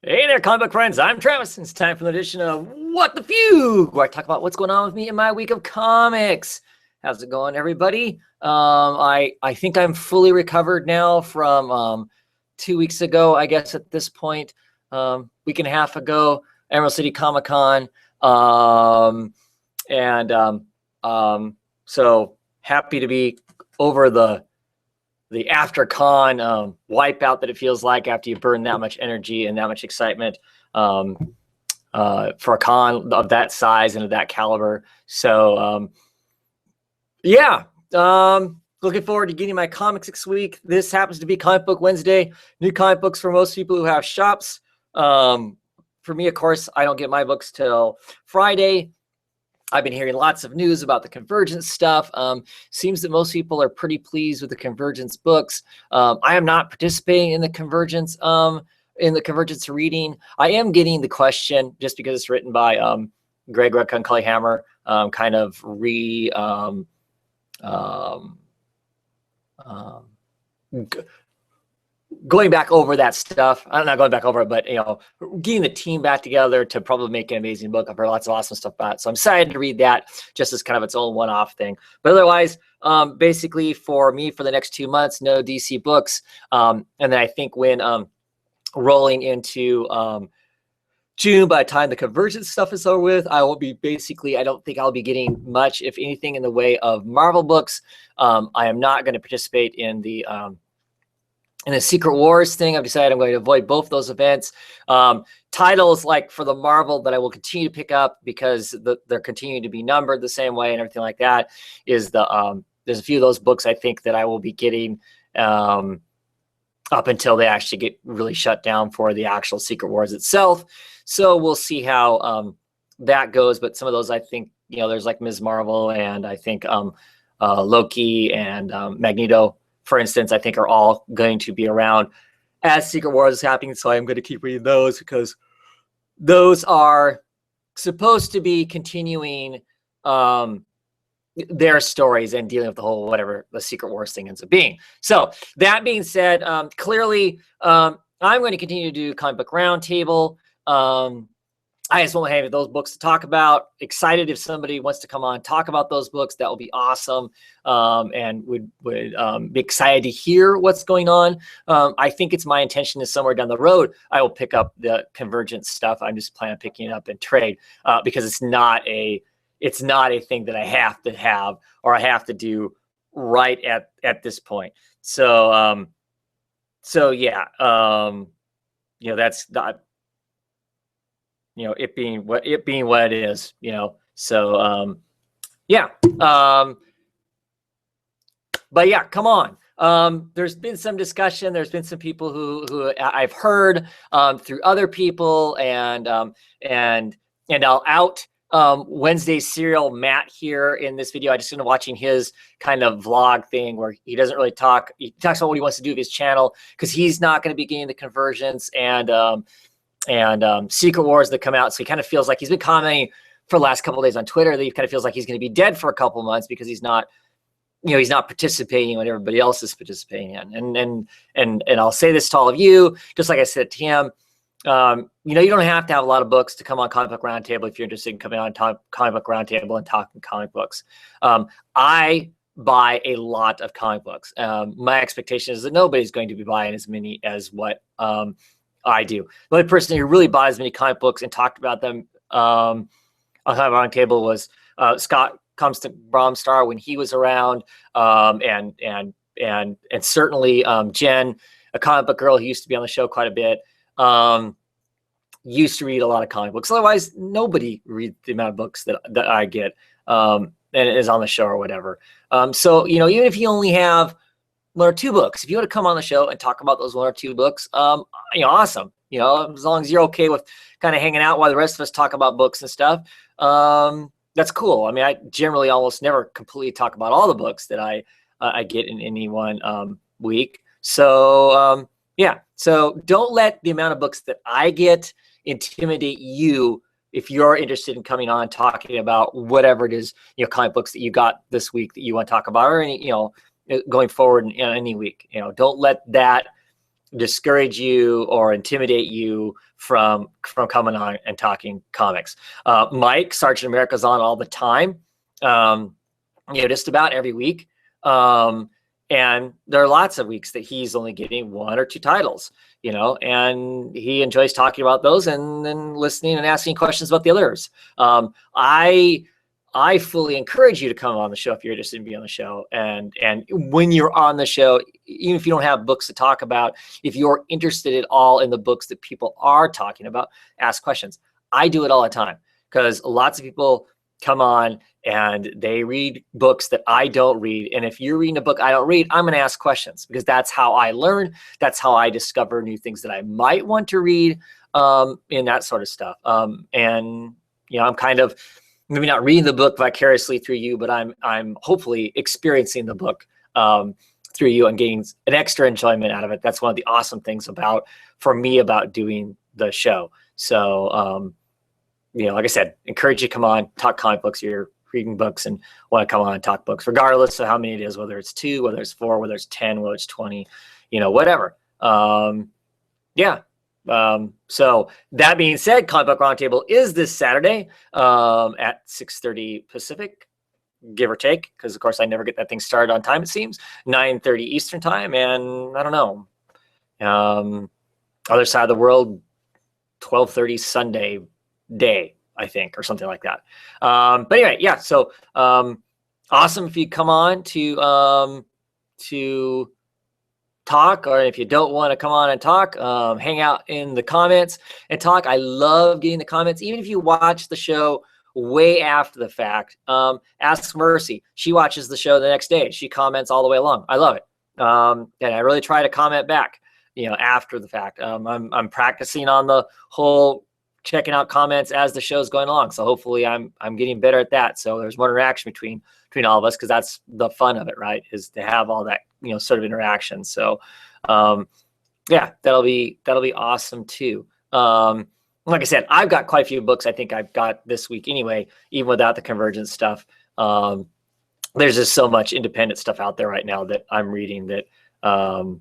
Hey there, comic book friends. I'm Travis, and it's time for an edition of What the Fugue, where I talk about what's going on with me in my week of comics. How's it going, everybody? I think I'm fully recovered now from 2 weeks ago, I guess at this point, week and a half ago, Emerald City Comic Con, and so happy to be over the after con wipeout that it feels like after you burn that much energy and that much excitement for a con of that size and of that caliber. So yeah, looking forward to getting my comics next week. This happens to be Comic Book Wednesday. New comic books for most people who have shops. For me, of course, I don't get my books till Friday. I've been hearing lots of news about the Convergence stuff. Seems that most people are pretty pleased with the Convergence books. I am not participating in the Convergence reading. I am getting the question just because it's written by Greg Rucka and Cully Hammer, kind of going back over that stuff. I'm not going back over it, but getting the team back together to probably make an amazing book. I've heard lots of awesome stuff about it, so I'm excited to read that just as kind of its own one-off thing. But otherwise, basically for me for the next 2 months, no DC books. And then I think when rolling into June, by the time the Convergence stuff is over with, I will be I don't think I'll be getting much, if anything, in the way of Marvel books. I am not going to participate in the Secret Wars thing. I've decided I'm going to avoid both those events. Titles like for the Marvel that I will continue to pick up because they're continuing to be numbered the same way and everything like that is there's a few of those books I think that I will be getting up until they actually get really shut down for the actual Secret Wars itself. So we'll see how that goes. But some of those I think, there's like Ms. Marvel and I think Loki and Magneto, for instance, I think are all going to be around as Secret Wars is happening. So I'm going to keep reading those because those are supposed to be continuing their stories and dealing with the whole whatever the Secret Wars thing ends up being. So that being said, clearly I'm going to continue to do Comic Book Roundtable. I just won't have those books to talk about. Excited if somebody wants to come on and talk about those books. That will be awesome, and would be excited to hear what's going on. I think it's my intention is somewhere down the road I will pick up the Convergence stuff. I'm just planning on picking it up in trade because it's not a thing that I have to have or I have to do right at this point. So yeah, that's not. It being what it is, so yeah, but yeah, come on. There's been some discussion. There's been some people who I've heard through other people, and I'll out Wednesday serial Matt here in this video. I just been watching his kind of vlog thing where he doesn't really talk. He talks about what he wants to do with his channel because he's not going to be getting the Convergence and Secret Wars that come out. So he kind of feels like he's been commenting for the last couple of days on Twitter that he kind of feels like he's going to be dead for a couple of months because he's not participating when everybody else is participating in. And I'll say this to all of you, just like I said to him, you don't have to have a lot of books to come on Comic Book Roundtable if you're interested in coming on Comic Book Roundtable and talking comic books. I buy a lot of comic books. My expectation is that nobody's going to be buying as many as what I do. The only person who really bought as many comic books and talked about them on Comic Roundtable was Scott Bromstar when he was around, and certainly Jen, a comic book girl who used to be on the show quite a bit, used to read a lot of comic books. Otherwise, nobody reads the amount of books that I get and is on the show or whatever. So even if you only have 1 or 2 books, if you want to come on the show and talk about those 1 or 2 books, awesome. As long as you're okay with kind of hanging out while the rest of us talk about books and stuff, that's cool. I mean, I generally almost never completely talk about all the books that I get in any one week. So yeah, so don't let the amount of books that I get intimidate you if you're interested in coming on talking about whatever it is, comic books that you got this week that you want to talk about, or any, going forward in any week. Don't let that discourage you or intimidate you from coming on and talking comics. Mike, Sergeant America's on all the time, just about every week. And there are lots of weeks that he's only getting 1 or 2 titles, and he enjoys talking about those and then listening and asking questions about the others. I fully encourage you to come on the show if you're interested in being on the show. And when you're on the show, even if you don't have books to talk about, if you're interested at all in the books that people are talking about, ask questions. I do it all the time because lots of people come on and they read books that I don't read. And if you're reading a book I don't read, I'm going to ask questions because that's how I learn. That's how I discover new things that I might want to read, and that sort of stuff. And I'm kind of maybe not reading the book vicariously through you, but I'm hopefully experiencing the book through you and getting an extra enjoyment out of it. That's one of the awesome things for me about doing the show. So, like I said, encourage you to come on, talk comic books. You're reading books and want to come on and talk books, regardless of how many it is, whether it's 2, whether it's 4, whether it's 10, whether it's 20, whatever. So that being said, Comic Book Roundtable is this Saturday at 6:30 Pacific, give or take, because of course I never get that thing started on time, it seems. 9:30 Eastern time, and I don't know. Other side of the world, 12:30 Sunday day, I think, or something like that. But anyway, yeah. So awesome if you come on to talk, or if you don't want to come on and talk, hang out in the comments and talk. I love getting the comments, even if you watch the show way after the fact. Ask Mercy. She watches the show the next day. She comments all the way along. I love it. And I really try to comment back, after the fact. I'm practicing on the whole checking out comments as the show's going along. So hopefully I'm getting better at that. So there's more interaction between all of us, because that's the fun of it, right? Is to have all that, sort of interaction. So yeah, that'll be awesome too. Like I said, I've got quite a few books I think I've got this week anyway, even without the Convergence stuff. There's just so much independent stuff out there right now that I'm reading that, so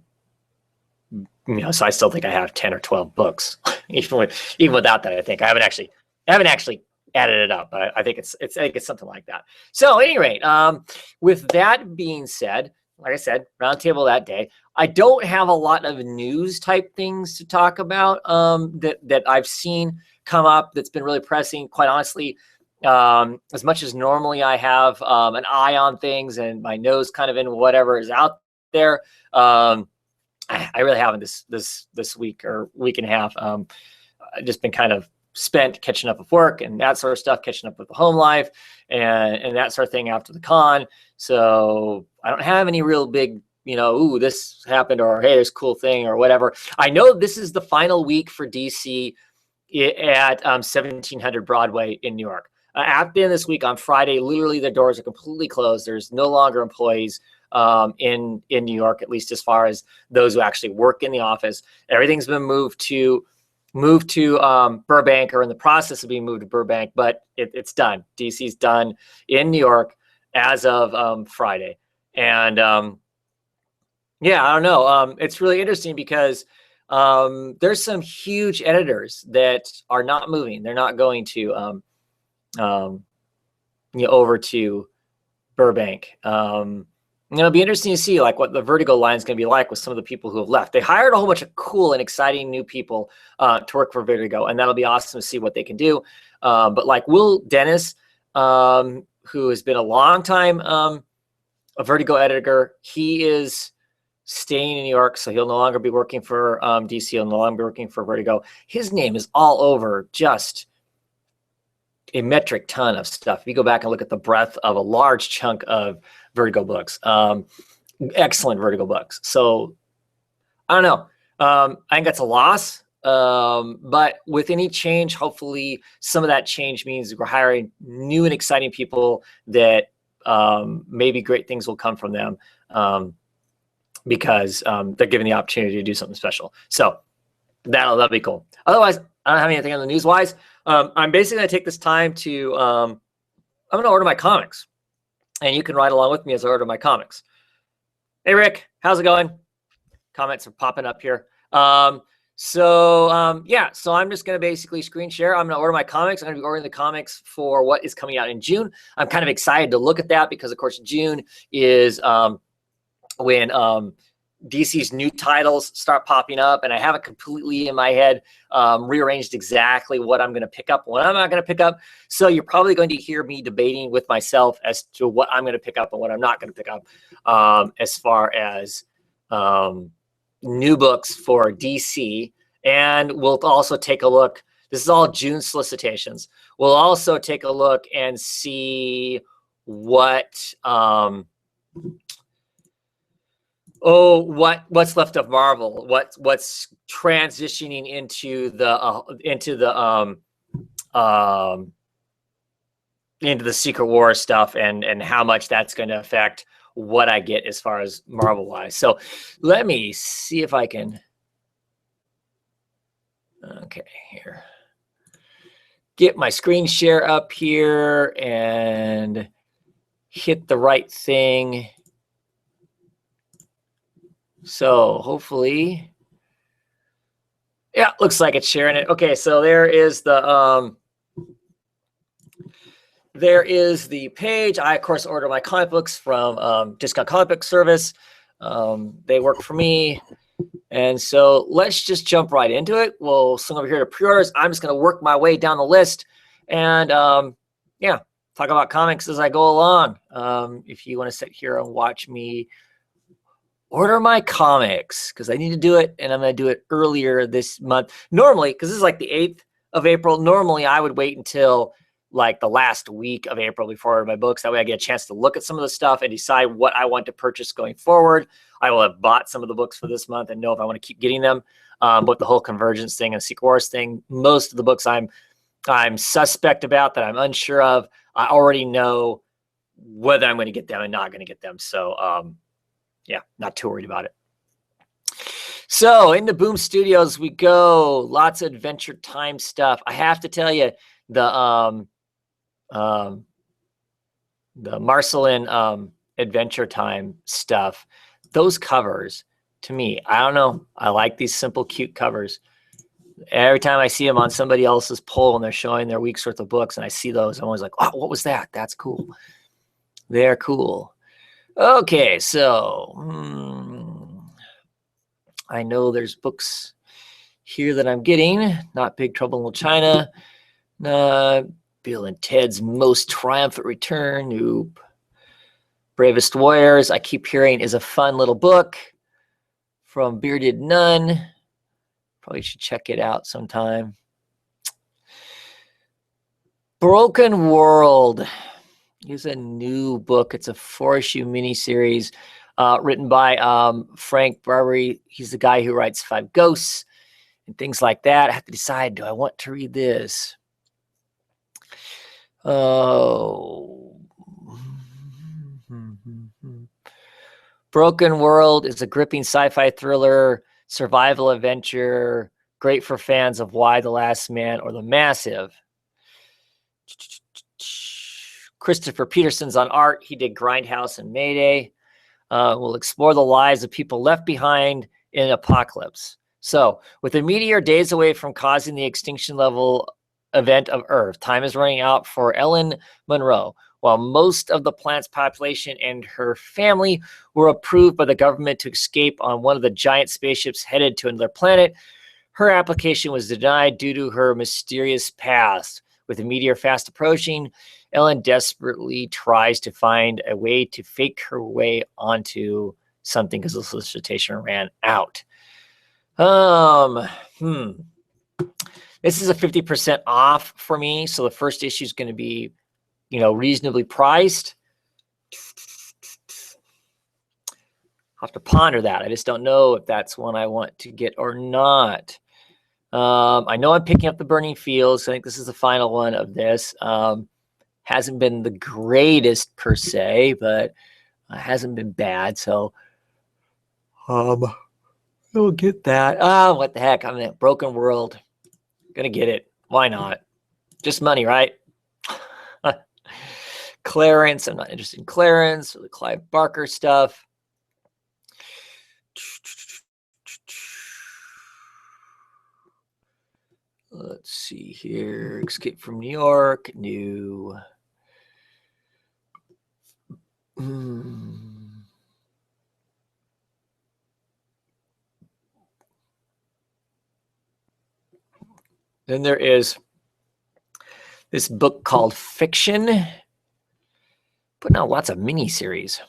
I still think I have 10 or 12 books, even without that. I think I haven't actually added it up. I think I think it's something like that. So at any rate, with that being said, like I said, roundtable that day. I don't have a lot of news type things to talk about that I've seen come up that's been really pressing. Quite honestly, as much as normally I have an eye on things and my nose kind of in whatever is out there, I really haven't this week or week and a half. I've just been kind of spent catching up with work and that sort of stuff, catching up with the home life and that sort of thing after the con. So I don't have any real big, ooh, this happened, or hey, there's a cool thing or whatever. I know this is the final week for DC at 1700 Broadway in New York. At the end of this week on Friday, literally the doors are completely closed. There's no longer employees in New York, at least as far as those who actually work in the office. Everything's been moved to Burbank, or in the process of being moved to Burbank, but it's done. DC's done in New York as of Friday. And yeah, I don't know. It's really interesting because there's some huge editors that are not moving. They're not going to over to Burbank. It'll be interesting to see like what the Vertigo line is going to be like with some of the people who have left. They hired a whole bunch of cool and exciting new people to work for Vertigo, and that'll be awesome to see what they can do. But like Will Dennis, who has been a long time a Vertigo editor, he is staying in New York, so he'll no longer be working for DC. He'll no longer be working for Vertigo. His name is all over just a metric ton of stuff. If you go back and look at the breadth of a large chunk of Vertigo books, excellent Vertigo books. So I don't know. I think that's a loss. But with any change, hopefully some of that change means we're hiring new and exciting people that maybe great things will come from them because they're given the opportunity to do something special. So that'll be cool. Otherwise, I don't have anything on the news wise. I'm basically going to take this time to, I'm going to order my comics, and you can ride along with me as I order my comics. Hey, Rick, how's it going? Comments are popping up here. Yeah, so I'm just going to basically screen share. I'm going to order my comics. I'm going to be ordering the comics for what is coming out in June. I'm kind of excited to look at that because, of course, June is when DC's new titles start popping up, and I haven't completely in my head rearranged exactly what I'm going to pick up, what I'm not going to pick up. So you're probably going to hear me debating with myself as to what I'm going to pick up and what I'm not going to pick up as far as new books for DC. And we'll also take a look. This is all June solicitations. We'll also take a look and see what what's left of Marvel, what's transitioning into the Secret War stuff, and how much that's going to affect what I get as far as Marvel wise. So let me see if I can. Okay, here. Get my screen share up here and hit the right thing. So hopefully, yeah, looks like it's sharing it. Okay, so there is the page. I of course order my comic books from Discount Comic Book Service. They work for me, and so let's just jump right into it. We'll swing over here to pre-orders. I'm just going to work my way down the list, and yeah, talk about comics as I go along. If you want to sit here and watch me order my comics, because I need to do it, and I'm going to do it earlier this month. Normally, because this is like the 8th of April, normally I would wait until like the last week of April before I order my books. That way I get a chance to look at some of the stuff and decide what I want to purchase going forward. I will have bought some of the books for this month and know if I want to keep getting them. But the whole Convergence thing and Secret Wars thing, most of the books I'm suspect about, that I'm unsure of, I already know whether I'm going to get them and not going to get them. So, yeah, not too worried about it. So into Boom Studios we go. Lots of Adventure Time stuff. I have to tell you, the Marcelin Adventure Time stuff, those covers, to me, I don't know. I like these simple, cute covers. Every time I see them on somebody else's poll and they're showing their week's worth of books, and I see those, I'm always like, oh, what was that? That's cool. They're cool. Okay, so I know there's books here that I'm getting. Not Big Trouble in Little China. Bill and Ted's Most Triumphant Return. Nope. Bravest Warriors, I keep hearing, is a fun little book from Bearded Nun. Probably should check it out sometime. Broken World is a new book. It's a 4-issue miniseries written by Frank Barbary. He's the guy who writes Five Ghosts and things like that. I have to decide, do I want to read this? Oh. Broken World is a gripping sci-fi thriller, survival adventure, great for fans of Y: The Last Man or The Massive. Christopher Peterson's on art. He did Grindhouse and Mayday. We'll explore the lives of people left behind in an apocalypse. So, with a meteor days away from causing the extinction level event of Earth, time is running out for Ellen Monroe. While most of the planet's population and her family were approved by the government to escape on one of the giant spaceships headed to another planet, her application was denied due to her mysterious past. With the meteor fast approaching, Ellen desperately tries to find a way to fake her way onto something because the solicitation ran out. This is a 50% off for me, so the first issue is going to be, reasonably priced. I'll have to ponder that. I just don't know if that's one I want to get or not. I know I'm picking up The Burning Fields. I think this is the final one of this. Hasn't been the greatest per se, but hasn't been bad. So we'll get that. What the heck? I'm in a Broken World. Gonna get it. Why not? Just money, right? Clarence. I'm not interested in Clarence or the Clive Barker stuff. Let's see here. Escape from New York. New. Then there is this book called Fiction. Putting out lots of miniseries.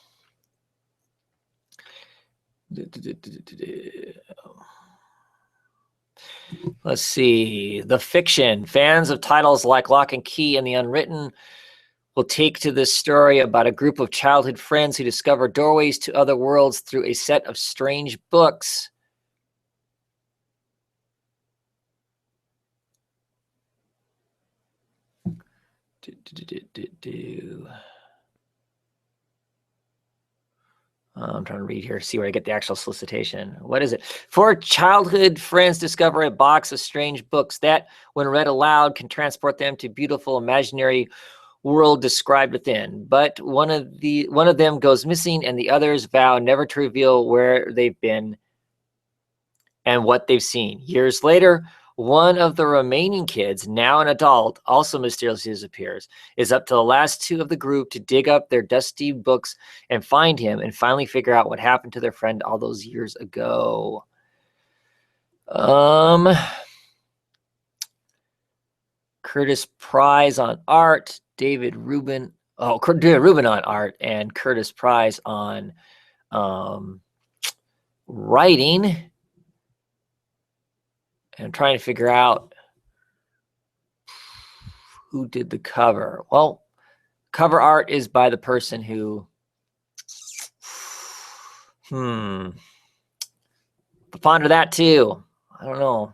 Let's see. The Fiction. Fans of titles like Lock and Key and The Unwritten will take to this story about a group of childhood friends who discover doorways to other worlds through a set of strange books. I'm trying to read here, see where I get the actual solicitation. What is it? Four childhood friends discover a box of strange books that, when read aloud, can transport them to beautiful imaginary world described within. But one of them goes missing, and the others vow never to reveal where they've been and what they've seen. Years later, one of the remaining kids, now an adult, also mysteriously disappears. It's up to the last two of the group to dig up their dusty books and find him and finally figure out what happened to their friend all those years ago. Curtis Prize on art, David Rubin on art, and Curtis Prize on writing. And I'm trying to figure out who did the cover. Well, cover art is by the person who, ponder that too. I don't know.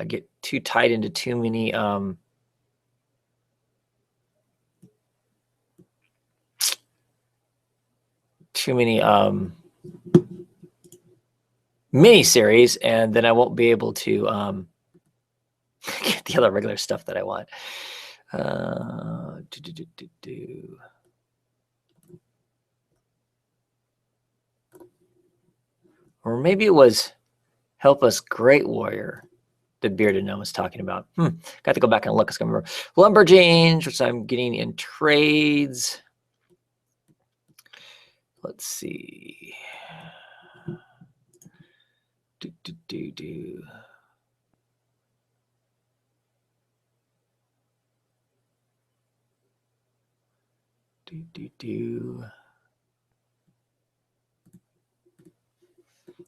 Get too tied into too many mini-series, and then I won't be able to get the other regular stuff that I want. Or maybe it was Help Us Great Warrior the Bearded Gnome was talking about. Got to go back and look. I remember Lumberjanes, which I'm getting in trades. Let's see. I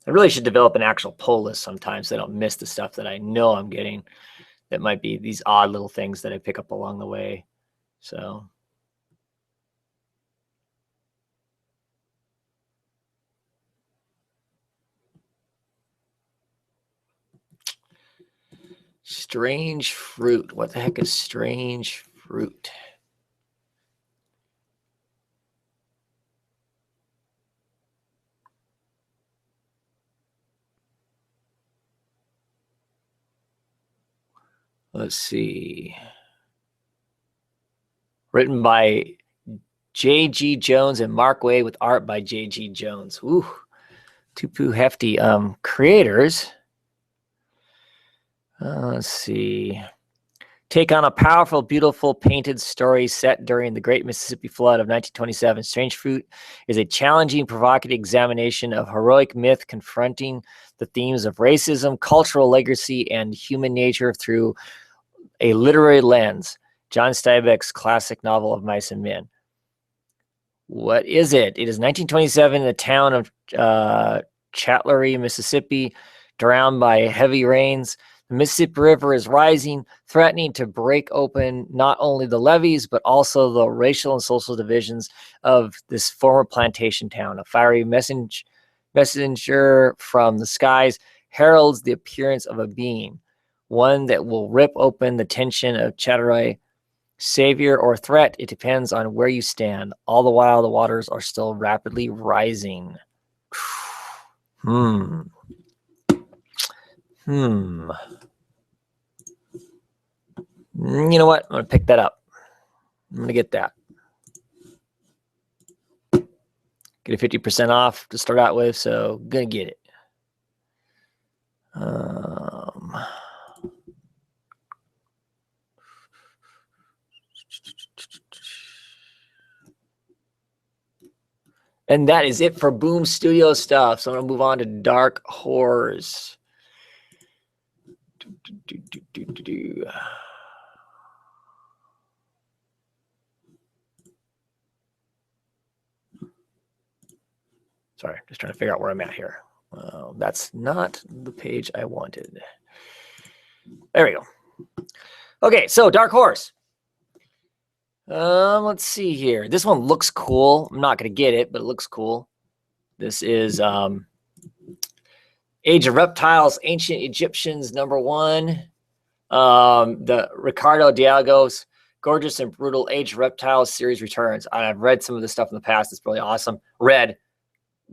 really should develop an actual pull list sometimes so I don't miss the stuff that I know I'm getting. That might be these odd little things that I pick up along the way. So. Strange fruit. What the heck is strange fruit? Let's see. Written by J.G. Jones and Mark Way with art by J.G. Jones. Ooh, two hefty creators. Let's see. Take on a powerful, beautiful, painted story set during the Great Mississippi Flood of 1927. Strange Fruit is a challenging, provocative examination of heroic myth confronting the themes of racism, cultural legacy, and human nature through a literary lens. John Steinbeck's classic novel of Mice and Men. What is it? It is 1927 in the town of Chatlery, Mississippi, drowned by heavy rains. The Mississippi River is rising, threatening to break open not only the levees, but also the racial and social divisions of this former plantation town. A fiery messenger from the skies heralds the appearance of a being, one that will rip open the tension of Chatlery. Savior or threat, it depends on where you stand. All the while, the waters are still rapidly rising. You know what? I'm going to pick that up. I'm going to get that. Get a 50% off to start out with, so going to get it. And that is it for Boom Studio stuff. So I'm going to move on to Dark Horse. Sorry, just trying to figure out where I'm at here. That's not the page I wanted. There we go. Okay, so Dark Horse. Let's see here. This one looks cool. I'm not going to get it, but it looks cool. This is Age of Reptiles, Ancient Egyptians, #1. The Ricardo Diago's Gorgeous and Brutal Age of Reptiles series returns. I've read some of this stuff in the past. It's really awesome.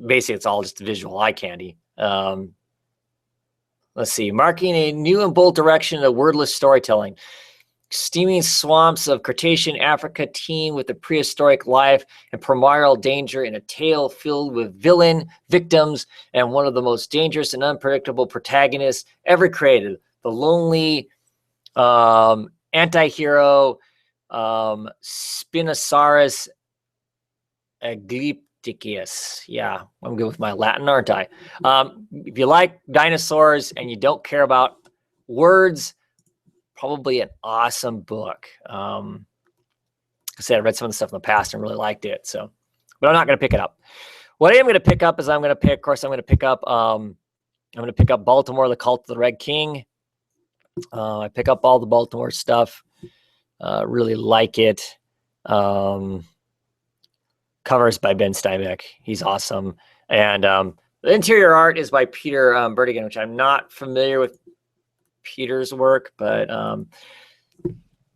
Basically, it's all just visual eye candy. Let's see. Marking a new and bold direction of wordless storytelling. Steaming swamps of Cretaceous Africa teem with a prehistoric life and primordial danger in a tale filled with villain, victims, and one of the most dangerous and unpredictable protagonists ever created. The lonely anti-hero Spinosaurus Aglypticus. Yeah, I'm good with my Latin, aren't I? If you like dinosaurs and you don't care about words, probably an awesome book. I said I read some of the stuff in the past and really liked it. So, but I'm not going to pick it up. What I am going to pick up is I'm going to pick up Baltimore, the Cult of the Red King. I pick up all the Baltimore stuff. Really like it. Covers by Ben Steinbeck. He's awesome. And the interior art is by Peter Bertigan, which I'm not familiar with Peter's work, but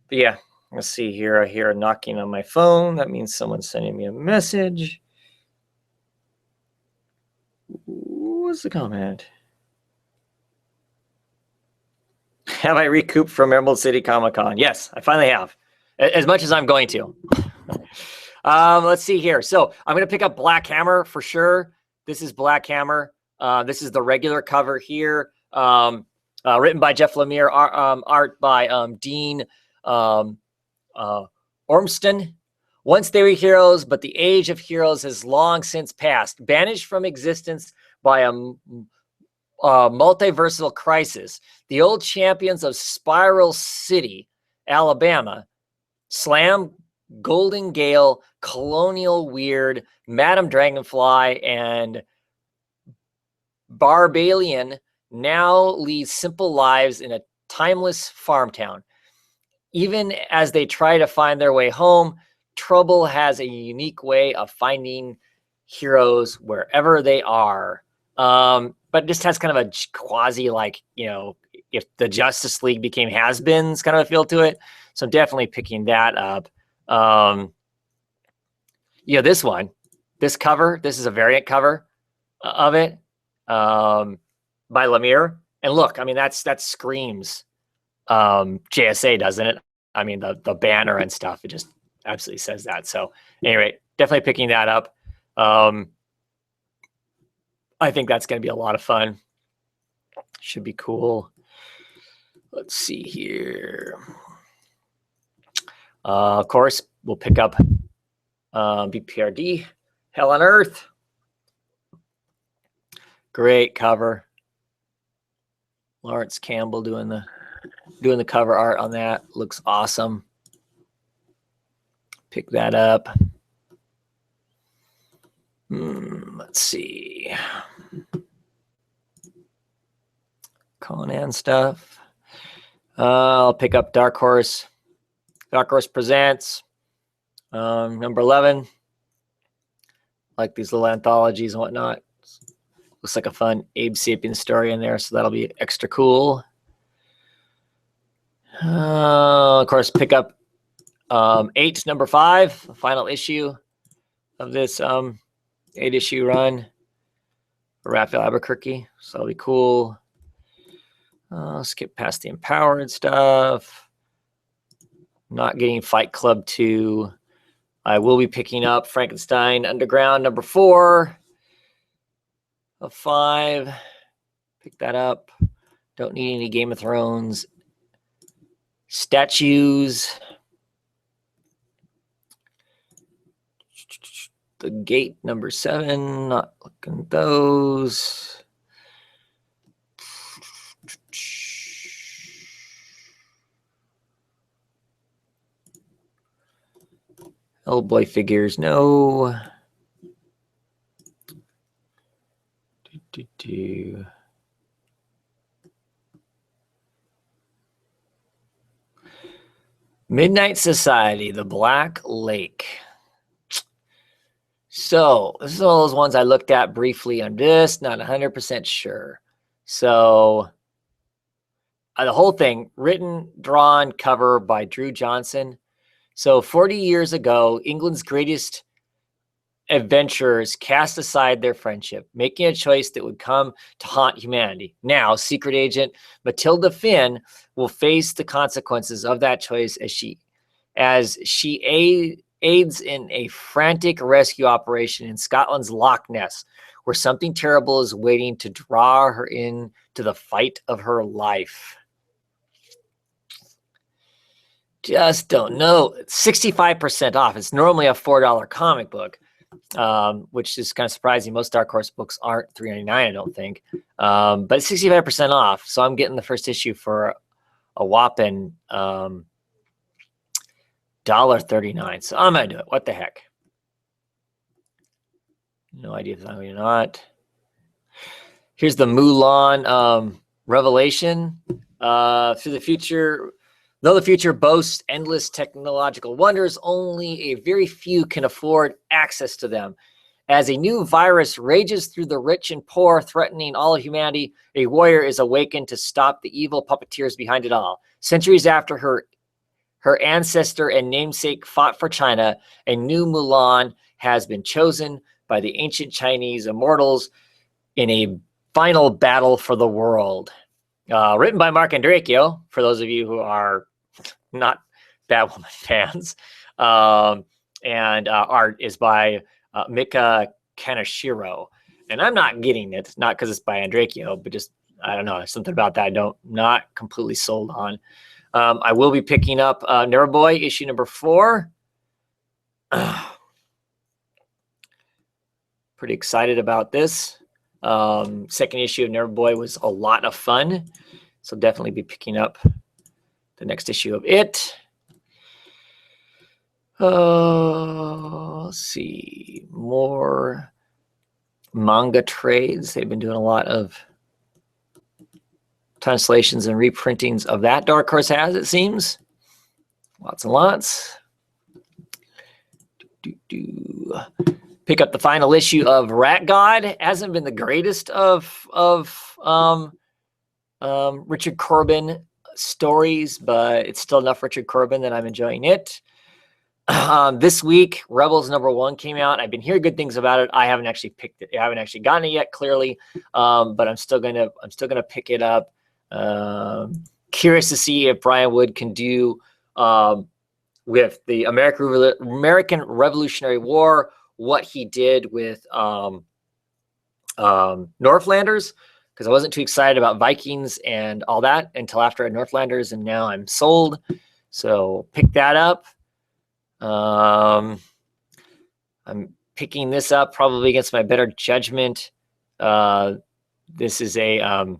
yeah, let's see here. I hear a knocking on my phone. That means someone's sending me a message. What's the comment? Have I recouped from Emerald City Comic-Con? Yes, I finally have, as much as I'm going to. Let's see here. So I'm going to pick up Black Hammer for sure. This is Black Hammer. This is the regular cover here. Written by Jeff Lemire, art by Dean Ormston. Once they were heroes, but the age of heroes has long since passed, banished from existence by a multiversal crisis. The old champions of Spiral City, Alabama, Slam, Golden Gale, Colonial Weird, Madam Dragonfly, and Barbalian now lead simple lives in a timeless farm town. Even as they try to find their way home, Trouble has a unique way of finding heroes wherever they are. But just has kind of a quasi, like, if the Justice League became has-beens kind of a feel to it. So I'm definitely picking that up. This cover, this is a variant cover of it. By Lemire. And look, I mean, that screams JSA, doesn't it? I mean, the banner and stuff, it just absolutely says that. So anyway, definitely picking that up. I think that's going to be a lot of fun. Should be cool. Let's see here. Of course, we'll pick up BPRD, Hell on Earth. Great cover. Lawrence Campbell doing the cover art on that. Looks awesome. Pick that up. Let's see. Conan stuff. I'll pick up Dark Horse. Dark Horse Presents. Number 11. Like these little anthologies and whatnot. Looks like a fun Abe Sapien story in there, so that'll be extra cool. Of course, pick up 8, number 5, the final issue of this 8-issue run for Raphael Albuquerque. So that'll be cool. Skip past the Empowered stuff. Not getting Fight Club 2. I will be picking up Frankenstein Underground number 4 of 5. Pick that up. Don't need any Game of Thrones statues. The Gate number 7, not looking at those. Hellboy figures, no. Midnight Society, the Black Lake. So this is all those ones I looked at briefly. I'm just not 100% sure. So the whole thing, written, drawn, cover by Drew Johnson. So 40 years ago, England's greatest adventurers cast aside their friendship, making a choice that would come to haunt humanity. Now, secret agent Matilda Finn will face the consequences of that choice as she aids in a frantic rescue operation in Scotland's Loch Ness, where something terrible is waiting to draw her into the fight of her life. Just don't know. 65% off. It's normally a $4 comic book, which is kind of surprising. Most Dark Horse books aren't $3.99, I don't think. But it's 65% off. So I'm getting the first issue for a whopping $1.39. So I'm going to do it. What the heck? No idea if I'm going to not. Here's the Mulan Revelation. Through the future... Though the future boasts endless technological wonders, only a very few can afford access to them. As a new virus rages through the rich and poor, threatening all of humanity, a warrior is awakened to stop the evil puppeteers behind it all. Centuries after her ancestor and namesake fought for China, a new Mulan has been chosen by the ancient Chinese immortals in a final battle for the world. Written by Mark Andrecchio, for those of you who are not Batwoman fans. And art is by Mika Kaneshiro. And I'm not getting it, not because it's by Andrecchio, but just, I don't know, something about that not completely sold on. I will be picking up Neverboy, issue number 4. Pretty excited about this. Second issue of Neverboy was a lot of fun. So definitely be picking up the next issue of it. Let's see. More manga trades. They've been doing a lot of translations and reprintings of that. Dark Horse has, it seems. Lots and lots. Pick up the final issue of Rat God. Hasn't been the greatest of Richard Corbin stories, but it's still enough Richard Corbin that I'm enjoying it. This week, Rebels #1 came out. I've been hearing good things about it. I haven't actually picked it. I haven't actually gotten it yet, clearly, but I'm still gonna pick it up. Curious to see if Brian Wood can do with the American Revolutionary War what he did with Northlanders. Because I wasn't too excited about Vikings and all that until after I had Northlanders, and now I'm sold. So pick that up. I'm picking this up probably against my better judgment. This is a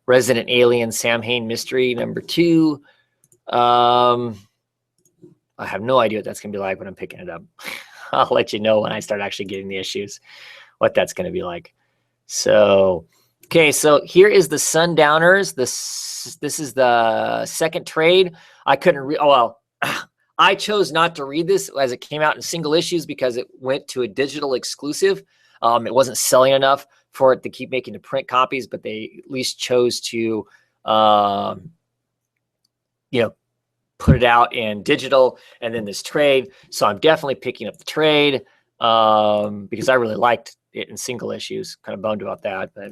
Resident Alien Samhain Mystery #2. I have no idea what that's going to be like when I'm picking it up. I'll let you know when I start actually getting the issues, what that's going to be like. So... Okay, so here is the Sundowners. This is the second trade. I couldn't read. Oh, well, I chose not to read this as it came out in single issues because it went to a digital exclusive. It wasn't selling enough for it to keep making the print copies, but they at least chose to, put it out in digital and then this trade. So I'm definitely picking up the trade because I really liked it in single issues. Kind of bummed about that, but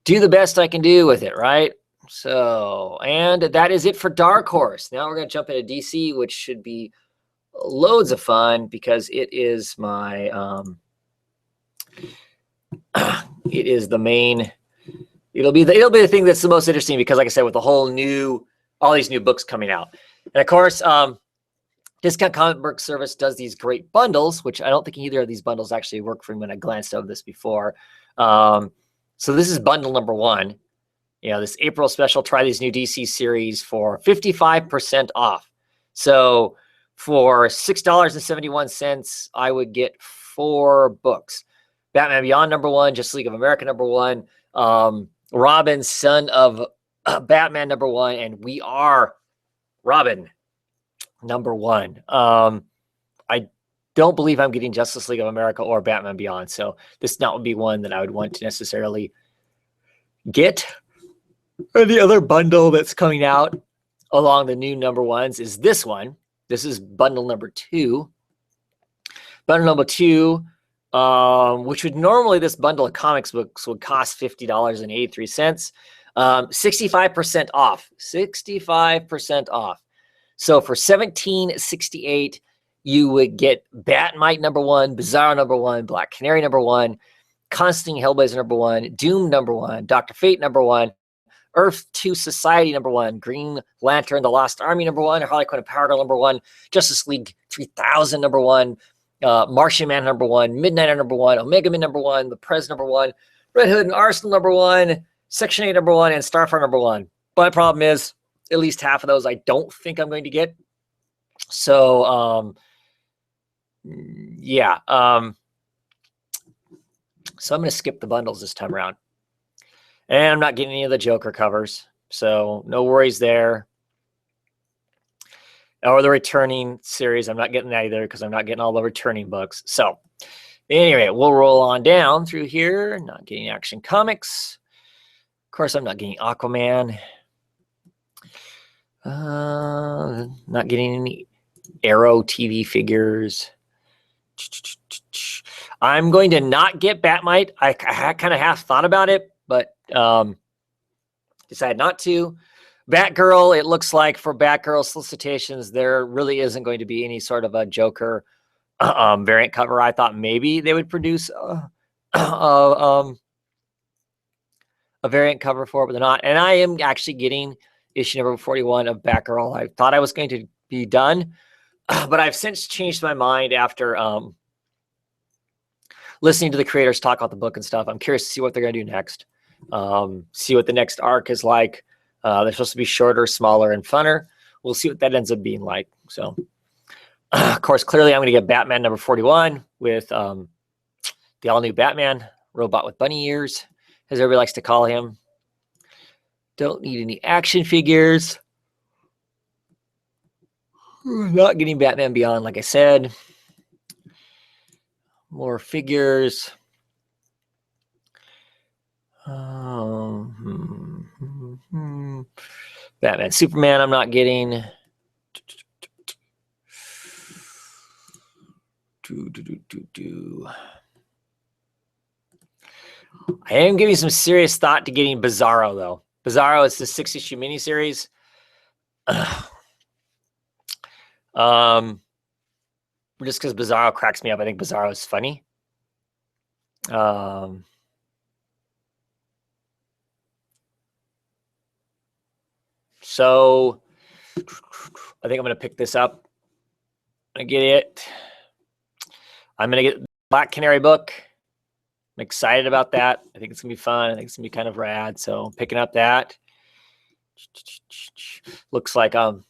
do the best I can do with it, right? So, and that is it for Dark Horse. Now we're going to jump into DC, which should be loads of fun because it is my, it is the main, it'll be the thing that's the most interesting because, like I said, with all these new books coming out. And of course, Discount Comic Book Service does these great bundles, which I don't think either of these bundles actually work for me when I glanced over this before. So this is bundle number 1. This April special, try these new DC series for 55% off. So for $6.71, I would get 4 books. Batman Beyond number 1, Justice League of America number 1, Robin, Son of Batman number 1, and We Are Robin number 1. I don't believe I'm getting Justice League of America or Batman Beyond, so this not would be one that I would want to necessarily get. And the other bundle that's coming out along the new number 1s is this one. This is bundle number 2. Bundle number 2, which would normally, this bundle of comics books would cost $50.83. 65% off. 65% off. So for $17.68, you would get Batmite number 1, Bizarro number 1, Black Canary number 1, Constantine Hellblazer number 1, Doom number 1, Dr. Fate number 1, Earth 2 Society number 1, Green Lantern, The Lost Army number 1, Harley Quinn and Power Girl number 1, Justice League 3000 number 1, Martian Man number 1, Midnighter number 1, Omega Man number 1, The Prez number 1, Red Hood and Arsenal number 1, Section 8 number 1, and Starfire number 1. But my problem is, at least half of those I don't think I'm going to get. So, yeah. So I'm going to skip the bundles this time around. And I'm not getting any of the Joker covers, so no worries there. Or the returning series, I'm not getting that either because I'm not getting all the returning books. So anyway, we'll roll on down through here. Not getting Action Comics. Of course, I'm not getting Aquaman. Not getting any Arrow TV figures. I'm going to not get Batmite. I kind of half thought about it, but decided not to. Batgirl, it looks like for Batgirl solicitations, there really isn't going to be any sort of a Joker variant cover. I thought maybe they would produce a variant cover for it, but they're not. And I am actually getting issue number 41 of Batgirl. I thought I was going to be done, but I've since changed my mind after listening to the creators talk about the book and stuff. I'm curious to see what they're going to do next. See what the next arc is like. They're supposed to be shorter, smaller, and funner. We'll see what that ends up being like. So, of course, clearly I'm going to get Batman number 41 with the all-new Batman, robot with bunny ears, as everybody likes to call him. Don't need any action figures. Not getting Batman Beyond, like I said. More figures. Batman, Superman, I'm not getting. I am giving some serious thought to getting Bizarro, though. Bizarro is the 6-issue miniseries. Just because Bizarro cracks me up, I think Bizarro is funny. So I think I'm going to pick this up. I'm going to get it. I'm going to get the Black Canary book. I'm excited about that. I think it's going to be fun. I think it's going to be kind of rad. So picking up that. Looks like I'll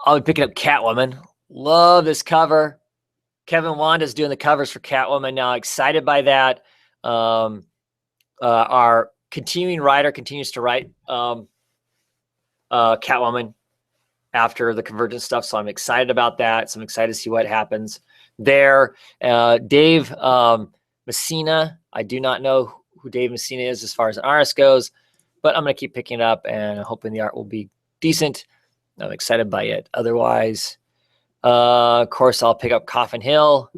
be picking up Catwoman. Love this cover. Kevin Wanda's doing the covers for Catwoman now. Excited by that. Our continuing writer continues to write Catwoman after the Convergence stuff, so I'm excited about that. So I'm excited to see what happens there. Dave Messina, I do not know who Dave Messina is as far as an artist goes, but I'm going to keep picking it up and hoping the art will be decent. I'm excited by it. Otherwise, of course, I'll pick up Coffin Hill.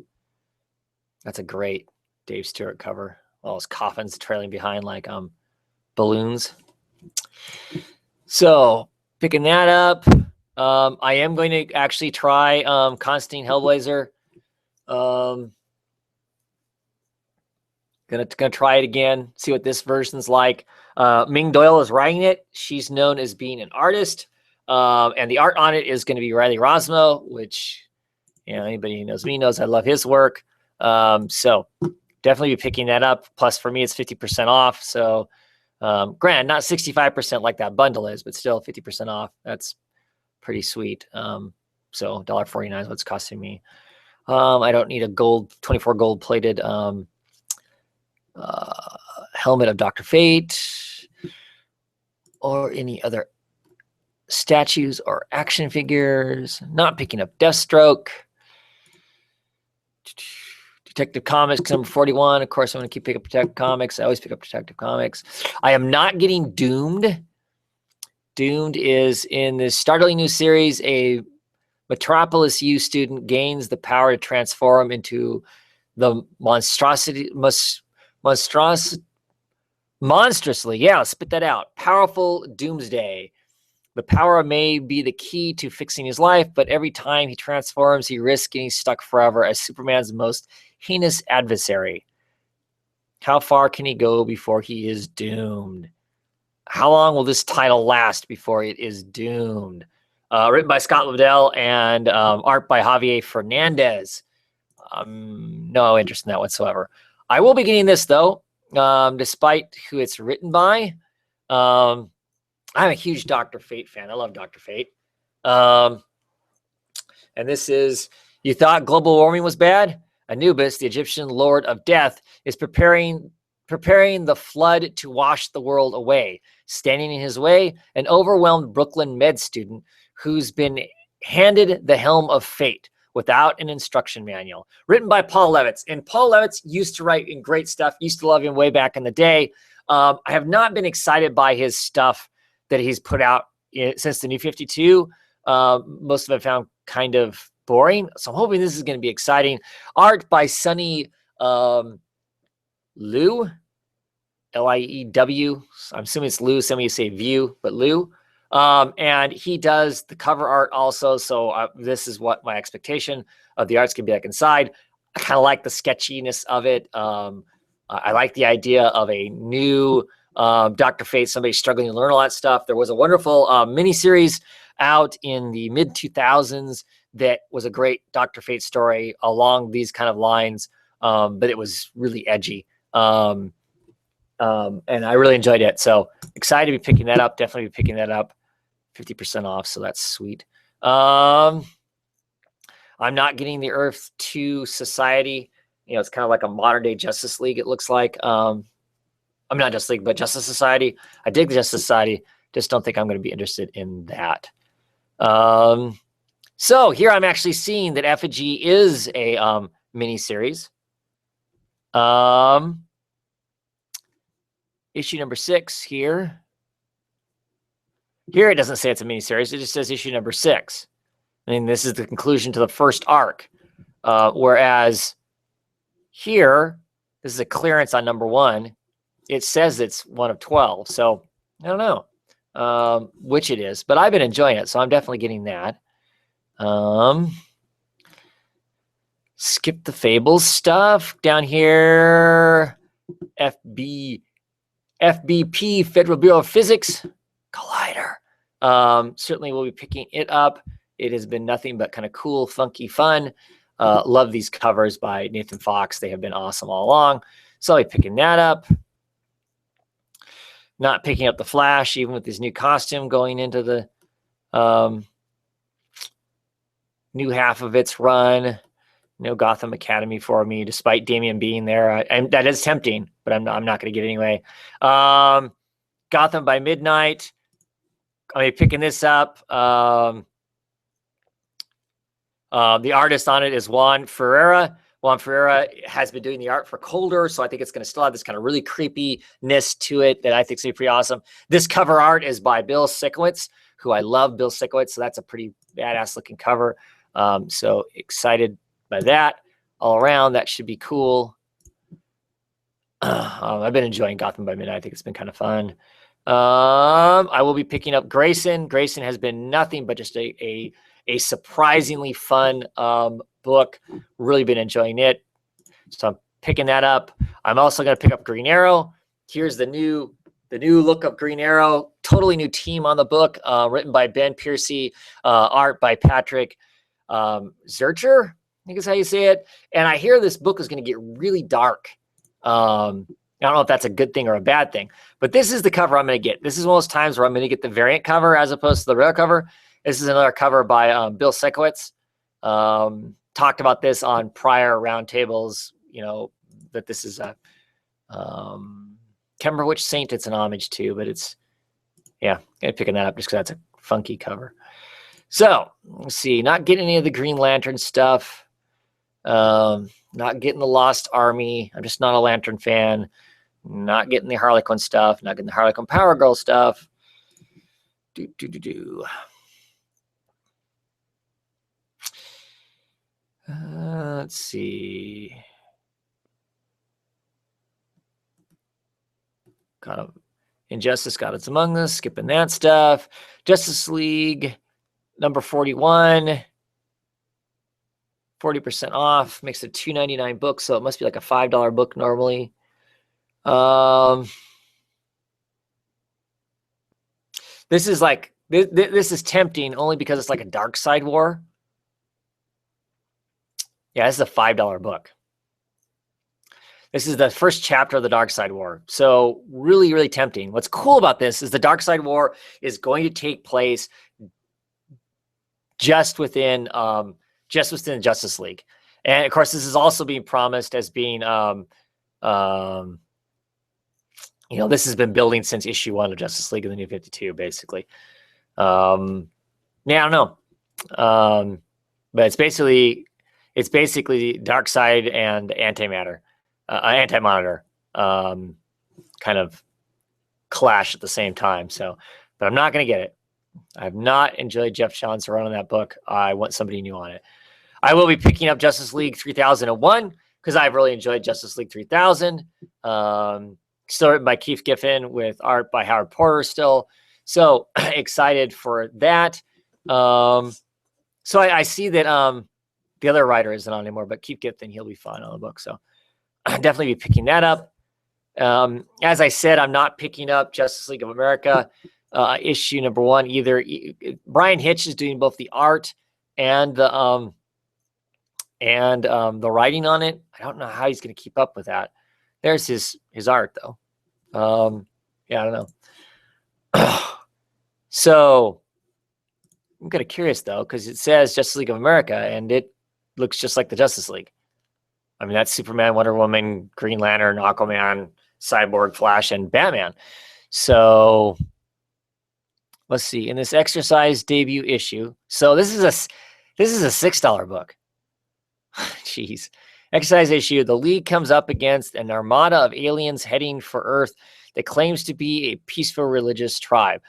That's a great Dave Stewart cover. All those coffins trailing behind like balloons. So picking that up. I am going to actually try Constantine Hellblazer. Gonna try it again, see what this version's like. Ming Doyle is writing it. She's known as being an artist. And the art on it is going to be Riley Rosmo, which, anybody who knows me knows I love his work. So definitely be picking that up. Plus, for me, it's 50% off. So, granted, not 65% like that bundle is, but still 50% off. That's pretty sweet. So $1.49 is what's costing me. I don't need a 24 gold plated helmet of Dr. Fate or any other statues or action figures. Not picking up Deathstroke. Detective Comics number 41. Of course, I'm going to keep picking up Detective Comics. I always pick up Detective Comics. I am not getting Doomed. Doomed is in this startling new series. A Metropolis U student gains the power to transform into the monstrously, yeah, spit that out. Powerful Doomsday. The power may be the key to fixing his life, but every time he transforms, he risks getting stuck forever as Superman's most heinous adversary. How far can he go before he is doomed? How long will this title last before it is doomed? Written by Scott Lobdell and art by Javier Fernandez. No interest in that whatsoever. I will be getting this, though, despite who it's written by. I'm a huge Dr. Fate fan. I love Dr. Fate. And this is, you thought global warming was bad? Anubis, the Egyptian lord of death, is preparing the flood to wash the world away. Standing in his way, an overwhelmed Brooklyn med student who's been handed the helm of fate without an instruction manual. Written by Paul Levitz. And Paul Levitz used to write in great stuff. Used to love him way back in the day. I have not been excited by his stuff that he's put out since the New 52. Most of it I found kind of boring. So I'm hoping this is going to be exciting. Art by Sonny Liu, Liew. I'm assuming it's Liu. Some of you say View, but Liu. And he does the cover art also. So this is what my expectation of the art's going to be like inside. I kind of like the sketchiness of it. I like the idea of a new Dr. Fate, somebody struggling to learn all that stuff. There was a wonderful miniseries out in the mid-2000s that was a great Dr. Fate story along these kind of lines, but it was really edgy. And I really enjoyed it. So excited to be picking that up. Definitely be picking that up. 50% off. So that's sweet. I'm not getting the Earth 2 Society. It's kind of like a modern day Justice League, it looks like. I'm not Justice League, but Justice Society. I dig the Justice Society. Just don't think I'm going to be interested in that. So here I'm actually seeing that Effigy is a mini-series. Issue number 6 here. Here it doesn't say it's a mini-series. It just says issue number 6. I mean, this is the conclusion to the first arc. Whereas here, this is a clearance on number 1. It says it's 1 of 12. So I don't know which it is, but I've been enjoying it. So I'm definitely getting that. Skip the Fables stuff down here. FBP, Federal Bureau of Physics, Collider. Certainly we'll be picking it up. It has been nothing but kind of cool, funky fun. Love these covers by Nathan Fox. They have been awesome all along. So I'll be picking that up. Not picking up the Flash, even with his new costume going into the new half of its run. No Gotham Academy for me, despite Damian being there. That is tempting, but I'm not going to get it anyway. Gotham by Midnight. I'll be picking this up. The artist on it is Juan Ferreira. Juan Ferreira has been doing the art for Colder, so I think it's going to still have this kind of really creepiness to it that I think is going to be pretty awesome. This cover art is by Bill Sikowitz, who I love Bill Sikowitz, so that's a pretty badass looking cover. So excited by that all around. That should be cool. I've been enjoying Gotham by Midnight. I think it's been kind of fun. I will be picking up Grayson. Grayson has been nothing but just a surprisingly fun book. Really been enjoying it. So I'm picking that up. I'm also going to pick up Green Arrow. Here's the new look of Green Arrow. totally new team on the book, written by Ben Piercy, art by Patrick Zurcher, I think is how you say it. And I hear this book is going to get really dark. I don't know if that's a good thing or a bad thing, but this is the cover I'm going to get. This is one of those times where I'm going to get the variant cover as opposed to the rare cover. This is another cover by Bill Sekowitz. Talked about this on prior roundtables, that this is a, can't remember which saint it's an homage to, but it's, yeah, I'm picking that up just because that's a funky cover. So let's see, not getting any of the Green Lantern stuff. Not getting the Lost Army. I'm just not a Lantern fan. Not getting the Harley Quinn stuff. Not getting the Harley Quinn Power Girl stuff. Let's see. Kind of Injustice, God It's Among Us. Skipping that stuff. Justice League number 41. 40% off. Makes it $2.99 book, so it must be like a $5 book normally. This is like this is tempting only because it's like a Dark Side War. Yeah, this is a $5 book. This is the first chapter of the Dark Side War. So really, really tempting. What's cool about this is the Dark Side War is going to take place just within Justice League. And of course, this is also being promised as being, this has been building since issue 1 of Justice League of the New 52, basically. Yeah, I don't know. But it's basically Dark Side and Antimatter, Anti-Monitor, kind of clash at the same time. So, but I'm not going to get it. I have not enjoyed Jeff Johns' run on that book. I want somebody new on it. I will be picking up Justice League 3001 because I've really enjoyed Justice League 3000. Still written by Keith Giffen with art by Howard Porter still. So excited for that. So I see that the other writer isn't on anymore, but Keith Giffen, he'll be fine on the book. So I'll definitely be picking that up. As I said, I'm not picking up Justice League of America issue number 1 either. Brian Hitch is doing both the art and the writing on it. I don't know how he's going to keep up with that. There's his art though. Yeah, I don't know. So I'm kind of curious though, because it says Justice League of America and it looks just like the Justice League. I mean, that's Superman, Wonder Woman, Green Lantern, Aquaman, Cyborg, Flash, and Batman. So let's see. In this exercise debut issue, so this is a $6 book. Jeez. Exercise issue. The League comes up against an armada of aliens heading for Earth that claims to be a peaceful religious tribe,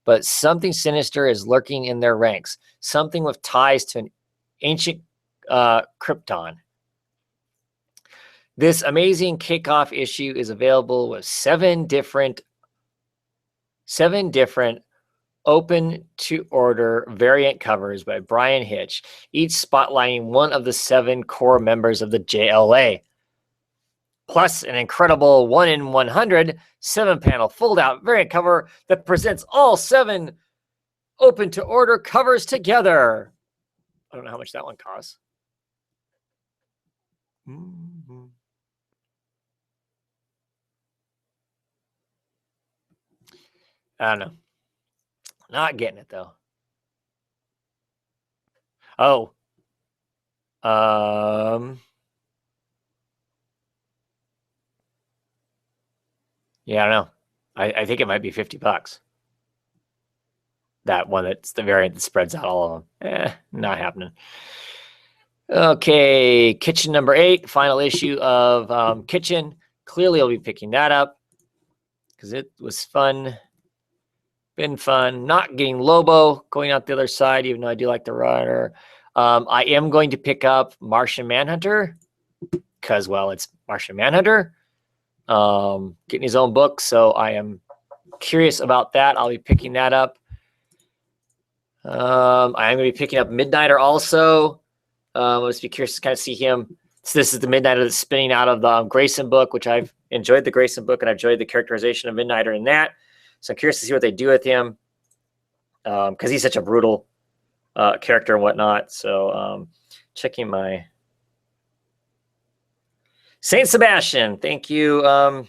but something sinister is lurking in their ranks. Something with ties to an ancient Krypton. This amazing kickoff issue is available with seven different open to order variant covers by Brian Hitch, each spotlighting one of the 7 core members of the JLA. Plus an incredible 1 in 100 7-panel fold-out variant cover that presents all 7 open to order covers together. I don't know how much that one costs. I don't know. Not getting it though. Oh. Yeah, I don't know. I think it might be $50. That one that's the variant that spreads out all of them. Not happening. Okay, Kitchen number 8, final issue of Kitchen. Clearly I'll be picking that up because it was fun. Been fun. Not getting Lobo, going out the other side, even though I do like the writer. I am going to pick up Martian Manhunter because, well, it's Martian Manhunter. Getting his own book, so I am curious about that. I'll be picking that up. I am going to be picking up Midnighter also. I'll just be curious to kind of see him. So this is the Midnighter that's spinning out of the Grayson book, which I've enjoyed the Grayson book, and I've enjoyed the characterization of Midnighter in that. So I'm curious to see what they do with him, because he's such a brutal character and whatnot. So checking my Saint Sebastian. Thank you,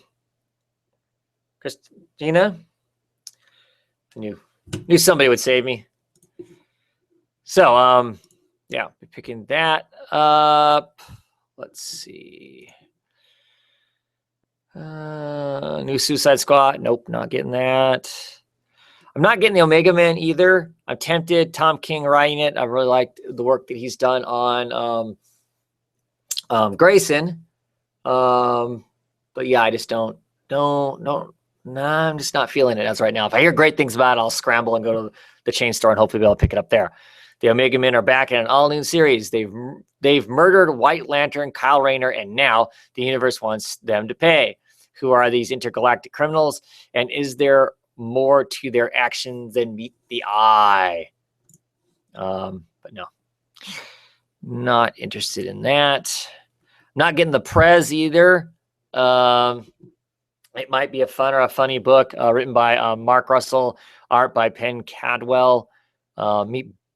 Christina. Knew somebody would save me. So yeah, picking that up. Let's see. New Suicide Squad. Nope, not getting that. I'm not getting the Omega Man either. I'm tempted. Tom King writing it. I really liked the work that he's done on Grayson. But yeah, I just don't. Nah, I'm just not feeling it as right now. If I hear great things about it, I'll scramble and go to the chain store and hopefully be able to pick it up there. The Omega Men are back in an all-new series. They've murdered White Lantern, Kyle Rayner, and now the universe wants them to pay. Who are these intergalactic criminals? And is there more to their actions than meet the eye? But no, not interested in that. Not getting the Prez either. It might be a fun or a funny book written by Mark Russell, art by Penn Cadwell.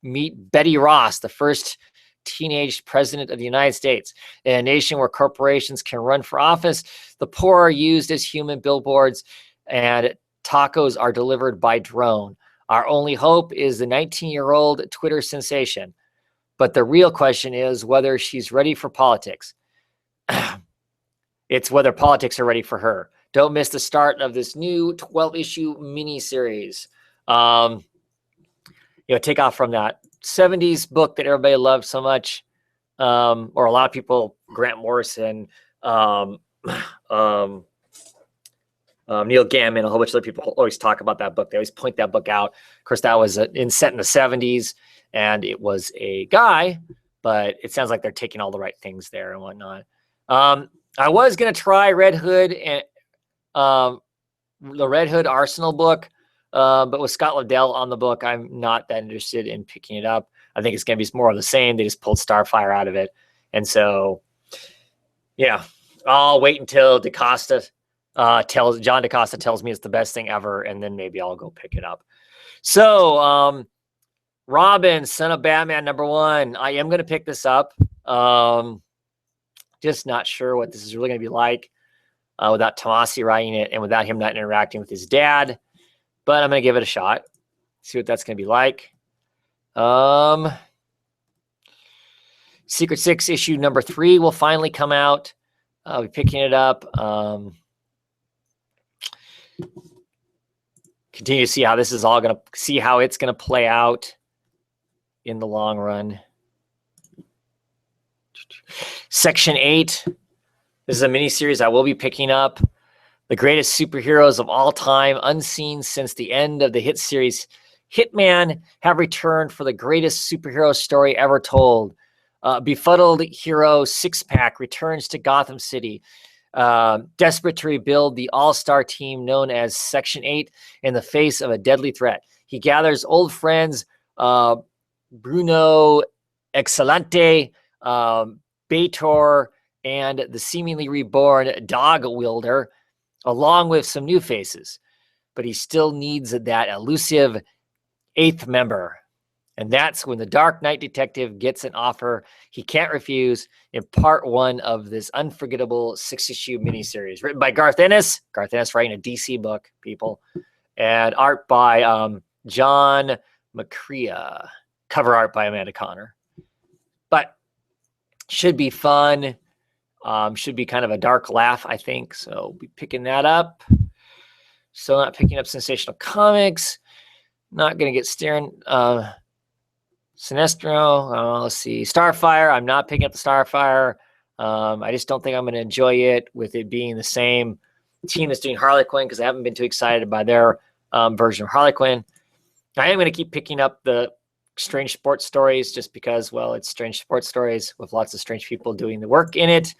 Meet Betty Ross, the first teenage president of the United States. In a nation where corporations can run for office, the poor are used as human billboards, and tacos are delivered by drone. Our only hope is the 19-year-old Twitter sensation. But the real question is whether she's ready for politics. It's whether politics are ready for her. Don't miss the start of this new 12-issue miniseries. Take off from that 70s book that everybody loved so much, or a lot of people, Grant Morrison, Neil Gaiman, a whole bunch of other people always talk about that book. They always point that book out. Of course, that was set in the 70s, and it was a guy, but it sounds like they're taking all the right things there and whatnot. I was going to try Red Hood and the Red Hood Arsenal book, but with Scott Liddell on the book, I'm not that interested in picking it up. I think it's going to be more of the same. They just pulled Starfire out of it. And so, yeah, I'll wait until John DaCosta tells me it's the best thing ever, and then maybe I'll go pick it up. So, Robin, Son of Batman, #1. I am going to pick this up. Just not sure what this is really going to be like without Tomasi writing it and without him not interacting with his dad. But I'm going to give it a shot. See what that's going to be like. Secret Six issue #3 will finally come out. I'll be picking it up. Continue to see how this is all going to see how it's going to play out in the long run. Section 8. This is a miniseries I will be picking up. The greatest superheroes of all time, unseen since the end of the hit series Hitman, have returned for the greatest superhero story ever told. Befuddled hero Six-Pack returns to Gotham City, desperate to rebuild the all-star team known as Section 8 in the face of a deadly threat. He gathers old friends Bruno Excelente, Bator, and the seemingly reborn Dog Wielder, along with some new faces. But he still needs that elusive 8th member. And that's when the Dark Knight detective gets an offer he can't refuse in part 1 of this unforgettable 6-issue miniseries written by Garth Ennis. Garth Ennis writing a DC book, people. And art by John McCrea. Cover art by Amanda Connor. But should be fun. Should be kind of a dark laugh, I think. So we'll be picking that up. Still not picking up Sensational Comics. Not going to get staring. Sinestro. Let's see. Starfire. I'm not picking up the Starfire. I just don't think I'm going to enjoy it with it being the same team that's doing Harley Quinn because I haven't been too excited by their version of Harley Quinn. I am going to keep picking up the Strange Sports Stories just because, well, it's Strange Sports Stories with lots of strange people doing the work in it.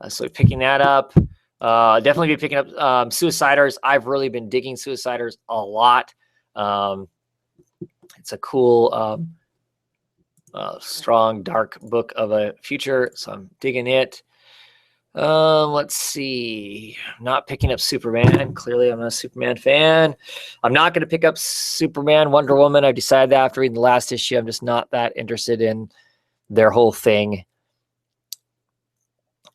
So picking that up. Definitely be picking up Suiciders. I've really been digging Suiciders a lot. It's a cool, strong, dark book of a future, so I'm digging it. Let's see. I'm not picking up Superman. Clearly, I'm not a Superman fan. I'm not going to pick up Superman, Wonder Woman. I've decided that after reading the last issue. I'm just not that interested in their whole thing.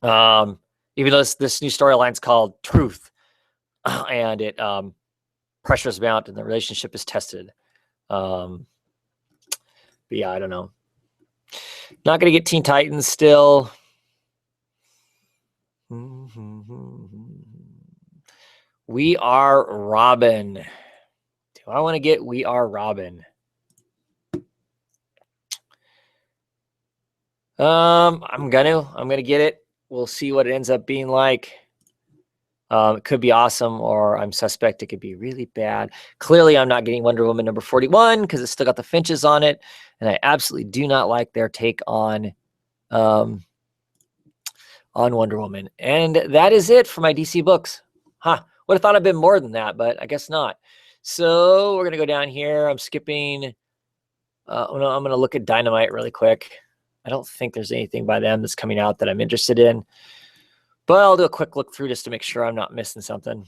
Even though this new storyline's called Truth, and it pressures mount and the relationship is tested. But yeah, I don't know. Not going to get Teen Titans still. We Are Robin. Do I want to get We Are Robin? I'm gonna get it. We'll see what it ends up being like. It could be awesome, or I'm suspect it could be really bad. Clearly, I'm not getting Wonder Woman number 41 because it's still got the Finches on it, and I absolutely do not like their take on Wonder Woman. And that is it for my DC books. Would have thought I'd been more than that, but I guess not. So we're gonna go down here. I'm skipping. I'm gonna look at Dynamite really quick. I don't think there's anything by them that's coming out that I'm interested in. But I'll do a quick look through just to make sure I'm not missing something.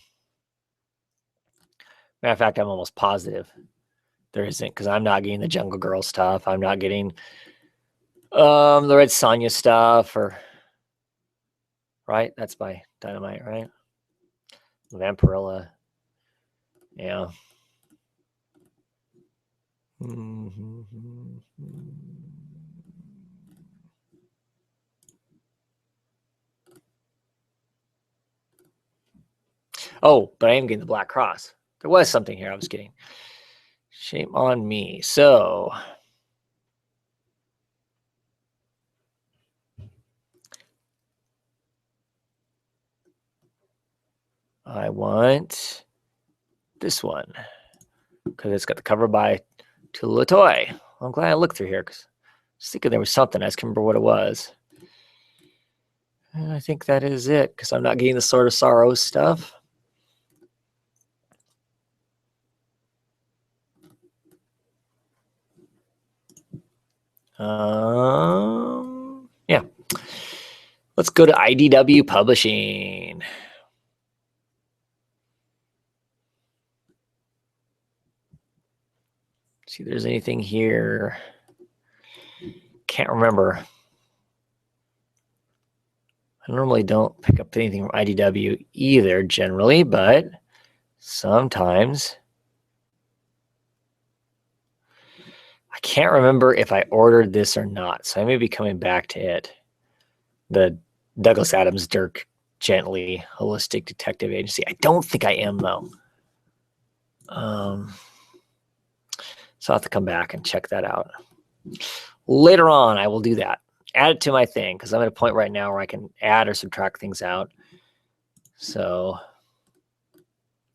Matter of fact, I'm almost positive there isn't, because I'm not getting the Jungle Girl stuff. I'm not getting the Red Sonja stuff, or right? That's by Dynamite, right? Vampirella. Yeah. Oh, but I am getting the Black Cross. There was something here I was getting. Shame on me. So I want this one because it's got the cover by Tula Toy. I'm glad I looked through here because I was thinking there was something. I just can't remember what it was. And I think that is it because I'm not getting the Sword of Sorrow stuff. Yeah. Let's go to IDW Publishing. See if there's anything here. Can't remember. I normally don't pick up anything from IDW either, generally, but sometimes. I can't remember if I ordered this or not, so I may be coming back to it. The Douglas Adams Dirk Gently Holistic Detective Agency. I don't think I am, though. So I'll have to come back and check that out. Later on, I will do that. Add it to my thing, because I'm at a point right now where I can add or subtract things out. So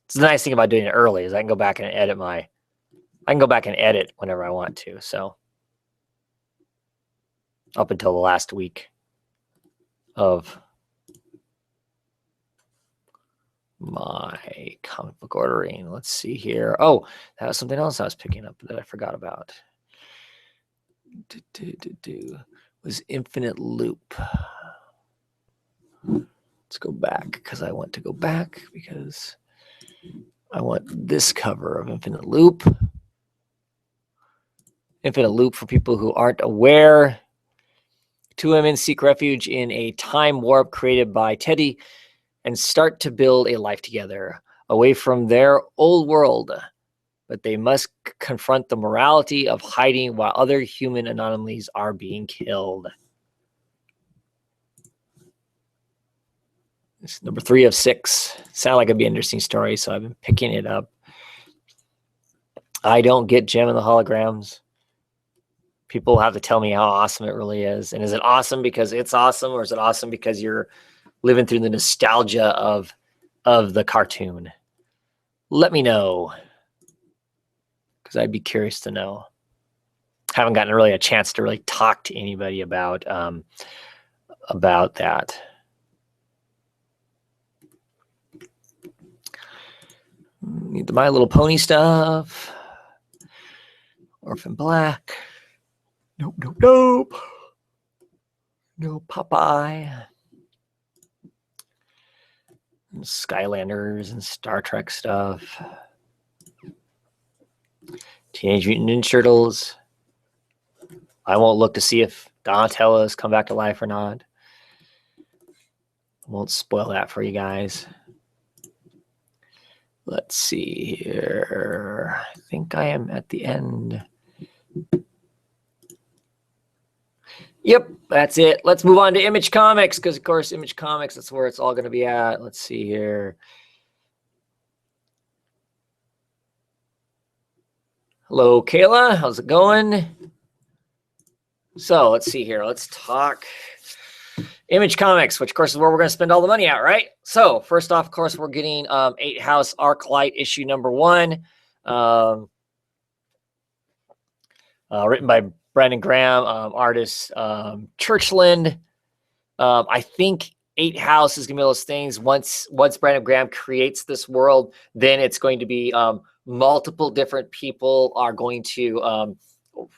it's the nice thing about doing it early is I can go back and edit whenever I want to. So up until the last week of my comic book ordering. Let's see here. Oh, that was something else I was picking up that I forgot about. Was Infinite Loop. Let's go back because I want to go back because I want this cover of Infinite Loop. Infinite Loop, for people who aren't aware, two women seek refuge in a time warp created by Teddy and start to build a life together away from their old world. But they must confront the morality of hiding while other human anomalies are being killed. It's number 3 of 6. Sound like it'd be an interesting story, so I've been picking it up. I don't get Gem and the Holograms. People have to tell me how awesome it really is. And is it awesome because it's awesome, or is it awesome because you're living through the nostalgia of the cartoon? Let me know, because I'd be curious to know. Haven't gotten really a chance to really talk to anybody about that. Need the My Little Pony stuff. Orphan Black. Nope. No Popeye. Skylanders and Star Trek stuff. Teenage Mutant Ninja Turtles. I won't look to see if Donatello's come back to life or not. I won't spoil that for you guys. Let's see here. I think I am at the end. Yep, that's it. Let's move on to Image Comics, because, of course, Image Comics, that's where it's all going to be at. Let's see here. Hello, Kayla. How's it going? So let's see here. Let's talk Image Comics, which, of course, is where we're going to spend all the money at, right? So first off, of course, we're getting 8 House Arclight issue number 1, written by Brandon Graham, artist Churchland. I think 8 House is going to be those things. Once Brandon Graham creates this world, then it's going to be multiple different people are going to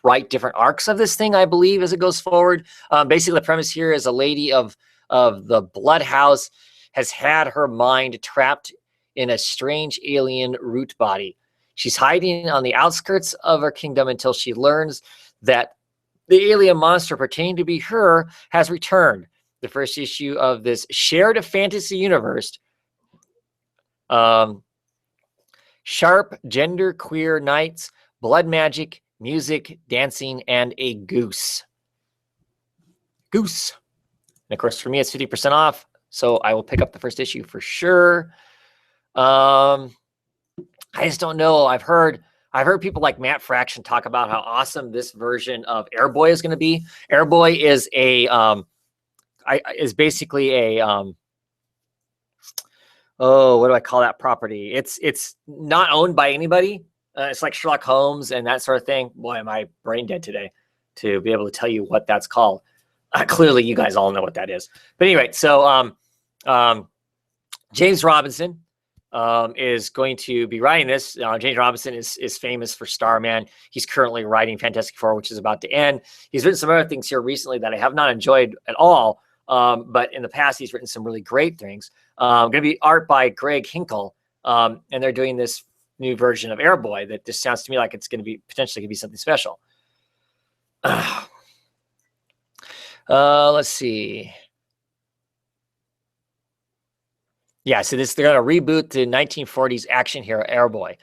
write different arcs of this thing, I believe, as it goes forward. Basically, the premise here is a lady of the Blood House has had her mind trapped in a strange alien root body. She's hiding on the outskirts of her kingdom until she learns that the alien monster pretending to be her has returned. The first issue of this shared fantasy universe. Sharp, gender queer knights, blood magic, music, dancing, and a goose. Goose. And of course, for me, it's 50% off. So I will pick up the first issue for sure. I just don't know. I've heard people like Matt Fraction talk about how awesome this version of Airboy is going to be. Airboy is is basically a what do I call that property? It's not owned by anybody. It's like Sherlock Holmes and that sort of thing. Boy, am I brain dead today to be able to tell you what that's called. Clearly, you guys all know what that is. But anyway, so James Robinson is going to be writing this. James Robinson is famous for Starman. He's currently writing Fantastic Four, which is about to end. He's written some other things here recently that I have not enjoyed at all. But in the past, he's written some really great things. Going to be art by Greg Hinkle, and they're doing this new version of Airboy that just sounds to me like it's going to be potentially going to be something special. Let's see. Yeah, so they're going to reboot the 1940s action hero Airboy.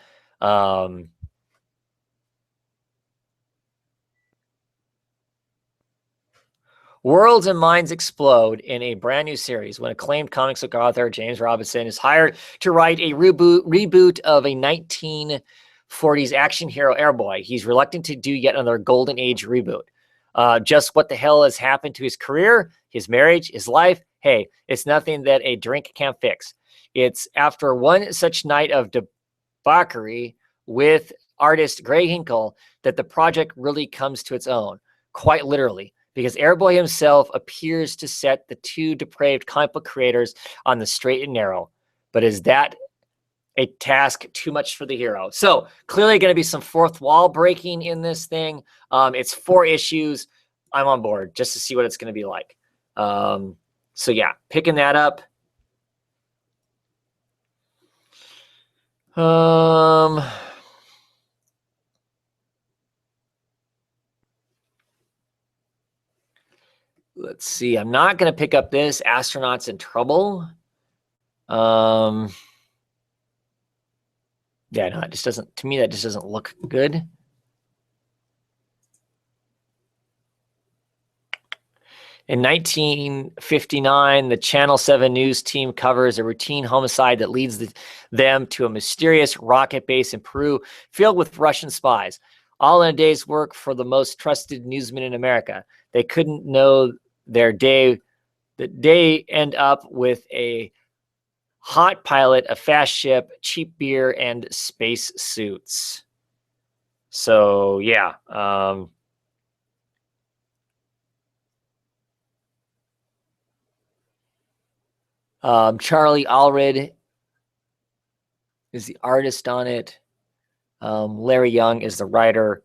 Worlds and minds explode in a brand new series when acclaimed comics book author James Robinson is hired to write a reboot of a 1940s action hero Airboy. He's reluctant to do yet another golden age reboot. Just what the hell has happened to his career, his marriage, his life? Hey, it's nothing that a drink can't fix. It's after one such night of debauchery with artist Greg Hinkle that the project really comes to its own, quite literally, because Airboy himself appears to set the two depraved comic book creators on the straight and narrow. But is that a task too much for the hero? So clearly going to be some fourth wall breaking in this thing. It's 4 issues. I'm on board just to see what it's going to be like. So yeah, picking that up. Let's see. I'm not going to pick up this Astronauts in Trouble. Yeah, no, it just doesn't, to me, that just doesn't look good. In 1959, the Channel 7 news team covers a routine homicide that leads them to a mysterious rocket base in Peru filled with Russian spies. All in a day's work for the most trusted newsmen in America. They couldn't know their day. The day end up with a hot pilot, a fast ship, cheap beer, and space suits. So, yeah. Charlie Allred is the artist on it. Larry Young is the writer.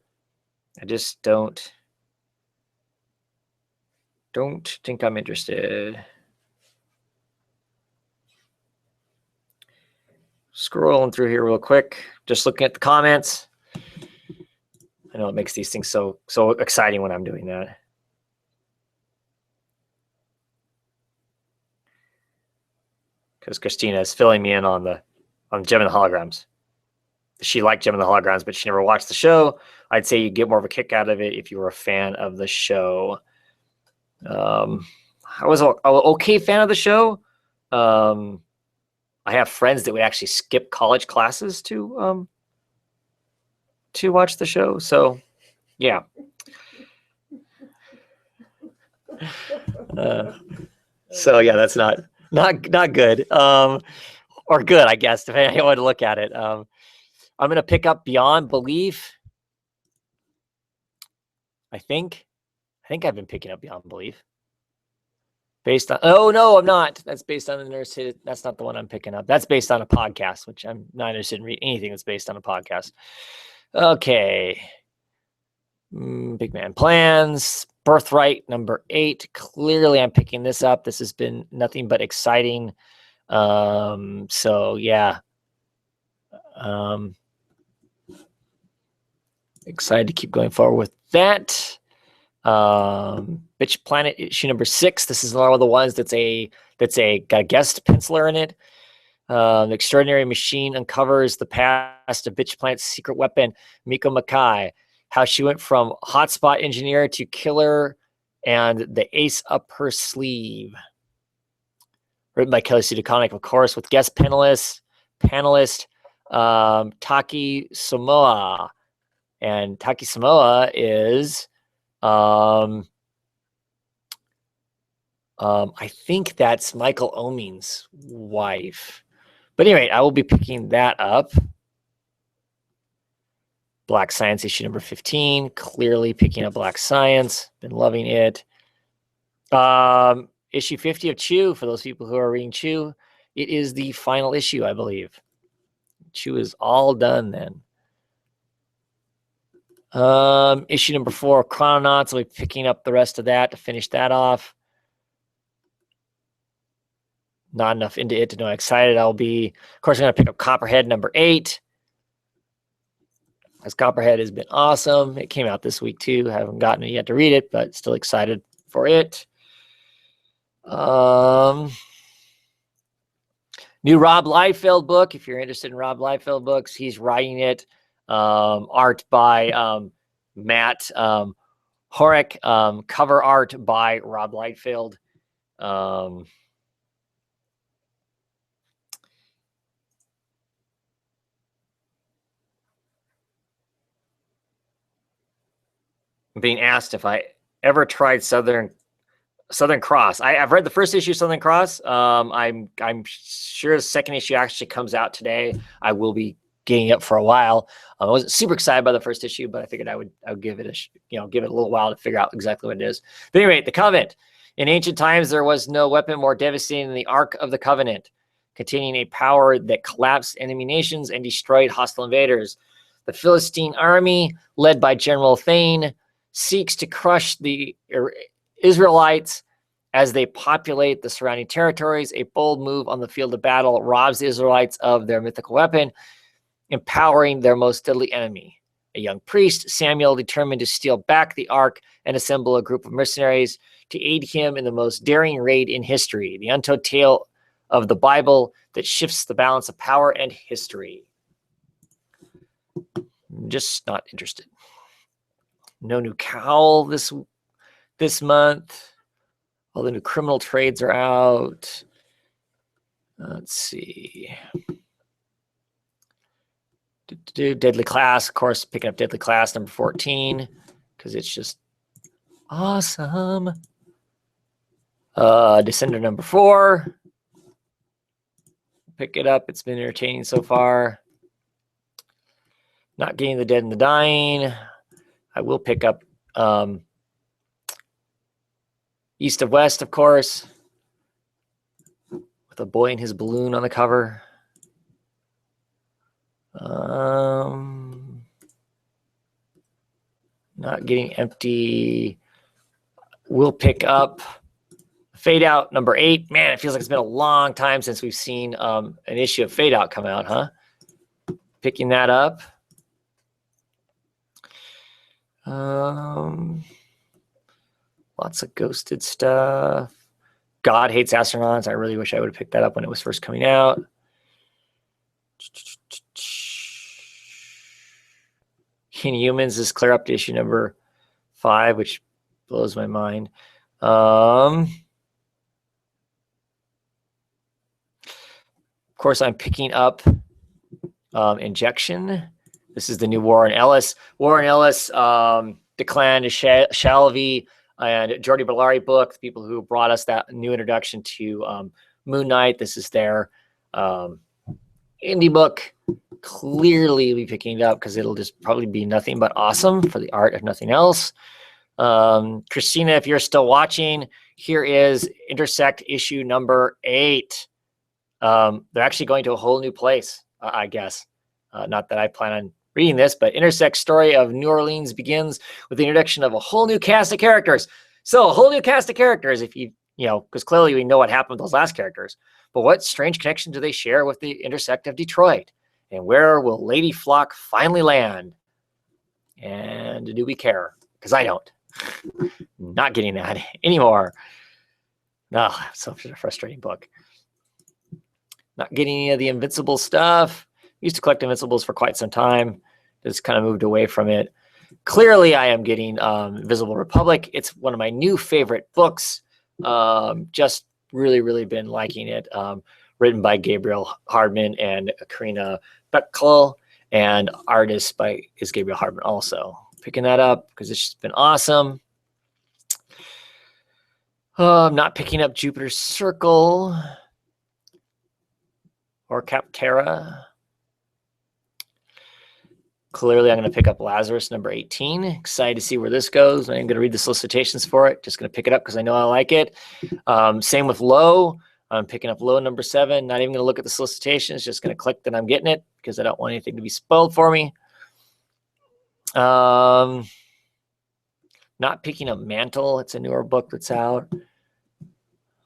I just don't think I'm interested. scrolling through here real quick, just looking at the comments. I know it makes these things so exciting when I'm doing that. Because Christina is filling me in on Gem and the Holograms. She liked Gem and the Holograms, but she never watched the show. I'd say you get more of a kick out of it if you were a fan of the show. I was an okay fan of the show. I have friends that would actually skip college classes to watch the show. So, yeah. So yeah, that's not good. Or good, I guess, depending on how you want to look at it. I'm gonna pick up Beyond Belief. I think I've been picking up Beyond Belief. Based on, oh no, I'm not. That's based on the Nurse Hit. That's not the one I'm picking up. That's based on a podcast, which I'm not interested in reading anything that's based on a podcast. Okay. Big Man Plans, Birthright, number 8. Clearly, I'm picking this up. This has been nothing but exciting. So yeah. Excited to keep going forward with that. Bitch Planet issue number 6. This is one of the ones that's got a guest penciler in it. The extraordinary machine uncovers the past of Bitch Planet's secret weapon, Miko Makai. How she went from hotspot engineer to killer and the ace up her sleeve. Written by Kelly Sue DeConnick, of course, with guest panelist Taki Samoa. And Taki Samoa is I think that's Michael Oeming's wife. But anyway, I will be picking that up. Black Science issue number 15. Clearly picking up Black Science. Been loving it. Issue 50 of Chew, for those people who are reading Chew. It is the final issue, I believe. Chew is all done then. Issue number 4, Chrononauts. I'll be picking up the rest of that to finish that off. Not enough into it to know how excited I'll be. Of course, I'm going to pick up Copperhead number 8. As Copperhead has been awesome. It came out this week too. I haven't gotten it yet to read it, but still excited for it. New Rob Liefeld book. If you're interested in Rob Liefeld books, he's writing it. Art by Matt Horek. Cover art by Rob Liefeld. Being asked if I ever tried Southern Cross. I've read the first issue of Southern Cross. I'm sure the second issue actually comes out today. I will be getting it for a while. I wasn't super excited by the first issue, but I figured I would give it a little while to figure out exactly what it is. But anyway, the Covenant. In ancient times, there was no weapon more devastating than the Ark of the Covenant, containing a power that collapsed enemy nations and destroyed hostile invaders. The Philistine army, led by General Thane, seeks to crush the Israelites as they populate the surrounding territories. A bold move on the field of battle robs the Israelites of their mythical weapon, empowering their most deadly enemy. A young priest, Samuel, determined to steal back the ark and assemble a group of mercenaries to aid him in the most daring raid in history, the untold tale of the Bible that shifts the balance of power and history. Just not interested. No new Cowl this month. All the new criminal trades are out. Let's see. Deadly Class, of course, picking up Deadly Class number 14 because it's just awesome. Descender number 4. Pick it up. It's been entertaining so far. Not Getting the Dead and the Dying. I will pick up East of West, of course, with a boy in his balloon on the cover. Not Getting Empty. We'll pick up Fade Out number 8. Man, it feels like it's been a long time since we've seen an issue of Fade Out come out, huh? Picking that up. Lots of ghosted stuff. God Hates Astronauts. I really wish I would have picked that up when it was first coming out. Inhumans is clear up to issue number 5, which blows my mind. Of course, I'm picking up Injection. This is the new Warren Ellis. Warren Ellis, Declan Shalvey, and Jordi Bellari book, the people who brought us that new introduction to Moon Knight. This is their indie book. Clearly be picking it up because it'll just probably be nothing but awesome for the art, if nothing else. Christina, if you're still watching, here is Intersect issue number 8. They're actually going to a whole new place, I guess. Not that I plan on reading this, but Intersect story of New Orleans begins with the introduction of a whole new cast of characters. So a whole new cast of characters, if you know, because clearly we know what happened with those last characters. But what strange connection do they share with the Intersect of Detroit? And where will Lady Flock finally land? And do we care? Because I don't. Not getting that anymore. Oh, such a frustrating book. Not getting any of the Invincible stuff. Used to collect Invincibles for quite some time. Just kind of moved away from it. Clearly, I am getting Invisible Republic. It's one of my new favorite books. Just really been liking it. Written by Gabriel Hardman and Karina Beckel, and artist is Gabriel Hardman also. Picking that up because it's just been awesome. I'm not picking up Jupiter's Circle or Capterra. Clearly, I'm going to pick up Lazarus number 18. Excited to see where this goes. I'm going to read the solicitations for it. Just going to pick it up because I know I like it. Same with Low. I'm picking up Low number 7. Not even going to look at the solicitations. Just going to click that I'm getting it because I don't want anything to be spoiled for me. Not picking up Mantle. It's a newer book that's out.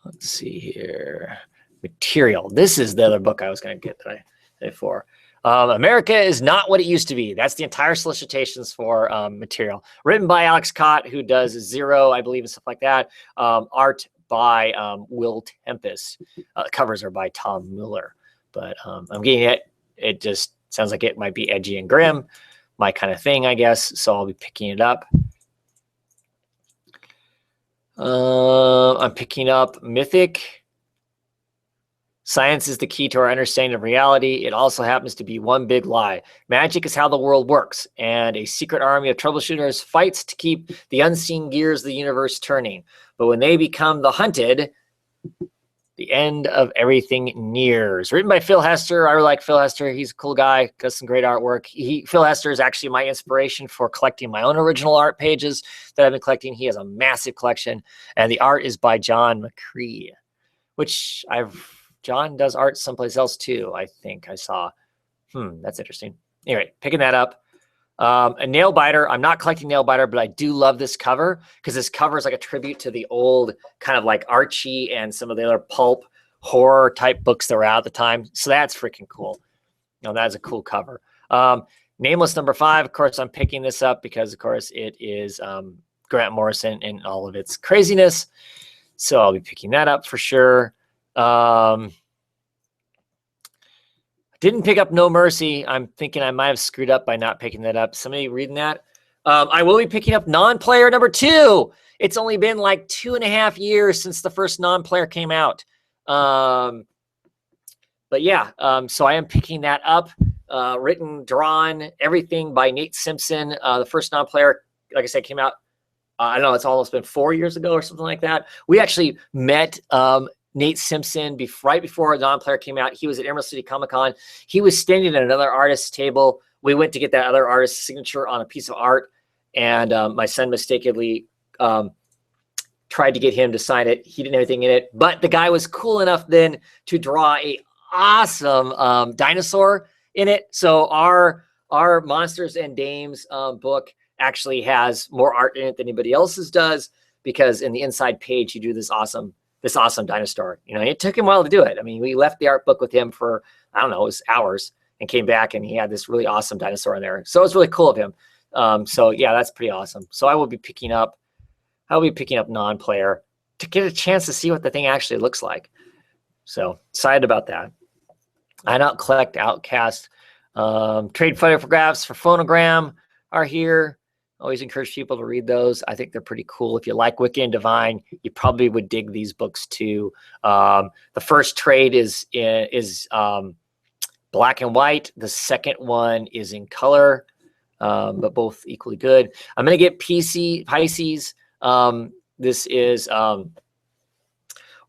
Let's see here. Material. This is the other book I was going to get that I for. America is not what it used to be. That's the entire solicitations for Material. Written by Alex Cott, who does Zero, I believe, and stuff like that. Art by Will Tempest. Covers are by Tom Mueller. But I'm getting it. It just sounds like it might be edgy and grim. My kind of thing, I guess. So I'll be picking it up. I'm picking up Mythic. Science is the key to our understanding of reality. It also happens to be one big lie. Magic is how the world works, and a secret army of troubleshooters fights to keep the unseen gears of the universe turning. But when they become the hunted, the end of everything nears. Written by Phil Hester. I really like Phil Hester. He's a cool guy, does some great artwork. Phil Hester is actually my inspiration for collecting my own original art pages that I've been collecting. He has a massive collection, and the art is by John McCree, which John does art someplace else too, I think I saw. That's interesting. Anyway, picking that up. A Nail Biter. I'm not collecting Nail Biter, but I do love this cover because this cover is like a tribute to the old kind of like Archie and some of the other pulp horror type books that were out at the time. So that's freaking cool. That is a cool cover. Nameless number 5. Of course, I'm picking this up because, of course, it is Grant Morrison and all of its craziness. So I'll be picking that up for sure. Didn't pick up No Mercy. I'm thinking I might have screwed up by not picking that up. Somebody reading that? I will be picking up Non-Player number 2. It's only been like 2.5 years since the first Non-Player came out. But yeah, so I am picking that up. Written, drawn, everything by Nate Simpson. The first Non-Player, like I said, came out, I don't know, it's almost been 4 years ago or something like that. We actually met Nate Simpson right before Non-Player came out. He was at Emerald City Comic Con. He was standing at another artist's table. We went to get that other artist's signature on a piece of art, and my son mistakenly tried to get him to sign it. He didn't have anything in it, but the guy was cool enough then to draw a awesome dinosaur in it. So our Monsters and Dames book actually has more art in it than anybody else's does, because in the inside page you do this awesome this awesome dinosaur. You know, it took him a while to do it. I mean, we left the art book with him for, I don't know, it was hours, and came back and he had this really awesome dinosaur in there. So it was really cool of him. So yeah, that's pretty awesome. So I will be picking up non-player to get a chance to see what the thing actually looks like. So excited about that. I don't collect Outcast. Trade photographs for Phonogram are here. Always encourage people to read those. I think they're pretty cool. If you like Wicked and Divine, you probably would dig these books too. The first trade is black and white. The second one is in color, but both equally good. I'm going to get Pisces. This is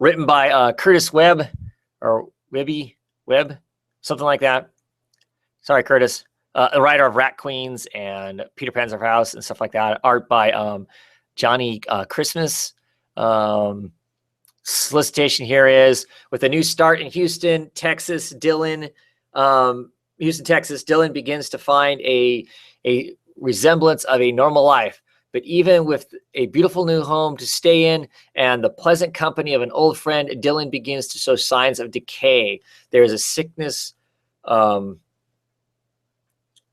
written by Curtis Webb, or Webb, something like that. Sorry, Curtis. The writer of Rat Queens and Peter Pan's House and stuff like that. Art by Johnny Christmas. Solicitation here is, with a new start in Houston, Texas, Dylan begins to find a resemblance of a normal life. But even with a beautiful new home to stay in and the pleasant company of an old friend, Dylan begins to show signs of decay. There is a sickness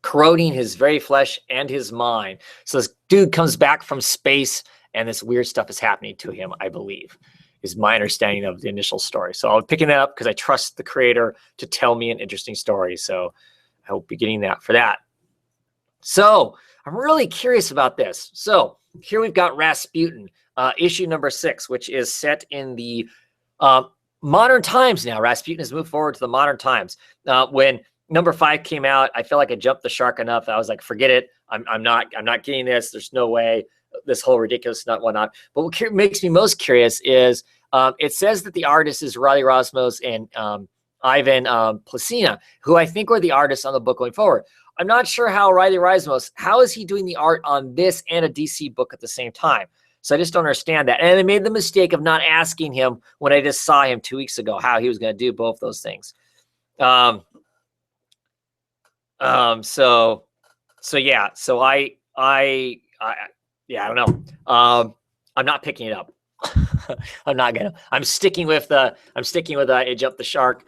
corroding his very flesh and his mind. So this dude comes back from space and this weird stuff is happening to him, I believe, is my understanding of the initial story. So I'll be picking that up because I trust the creator to tell me an interesting story. So I hope you're getting that for that. So I'm really curious about this. So here we've got Rasputin, issue number 6, which is set in the modern times now. Rasputin has moved forward to the modern times. When number 5 came out, I felt like I jumped the shark enough. I was like, forget it. I'm not getting this. There's no way. This whole ridiculous nut whatnot. But what makes me most curious is it says that the artist is Riley Rosmos and Ivan Placina, who I think were the artists on the book going forward. I'm not sure how Riley Rosmos, how is he doing the art on this and a DC book at the same time? So I just don't understand that. And I made the mistake of not asking him when I just saw him 2 weeks ago how he was going to do both those things. So yeah. So I don't know. I'm not picking it up. I'm sticking with it jumped the shark.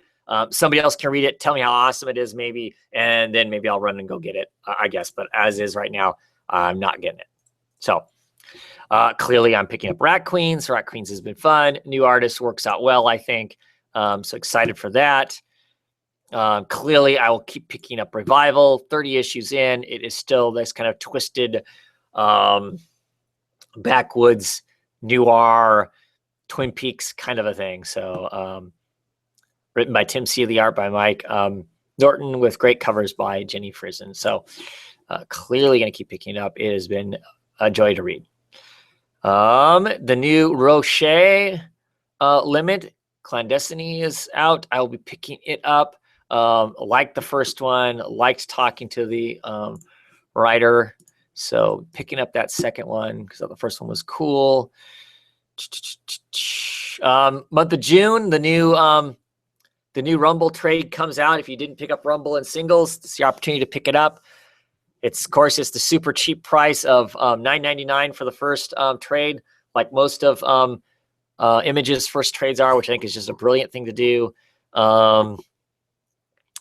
Somebody else can read it, tell me how awesome it is, maybe, and then maybe I'll run and go get it, I guess. But as is right now, I'm not getting it. So clearly I'm picking up Rat Queens. Rat Queens has been fun. New artist works out well, I think. So excited for that. Clearly I will keep picking up Revival. 30 issues in. It is still this kind of twisted backwoods noir Twin Peaks kind of a thing. So written by Tim Seeley, art by Mike Norton, with great covers by Jenny Frison. So clearly going to keep picking it up. It has been a joy to read. The new Rocher limit, Clandestiny, is out. I will be picking it up. Like the first one, liked talking to the writer. So picking up that second one because the first one was cool. Month of June, the new Rumble trade comes out. If you didn't pick up Rumble in singles, it's the opportunity to pick it up. Of course, it's the super cheap price of $9.99 for the first trade, like most of Image's first trades are, which I think is just a brilliant thing to do.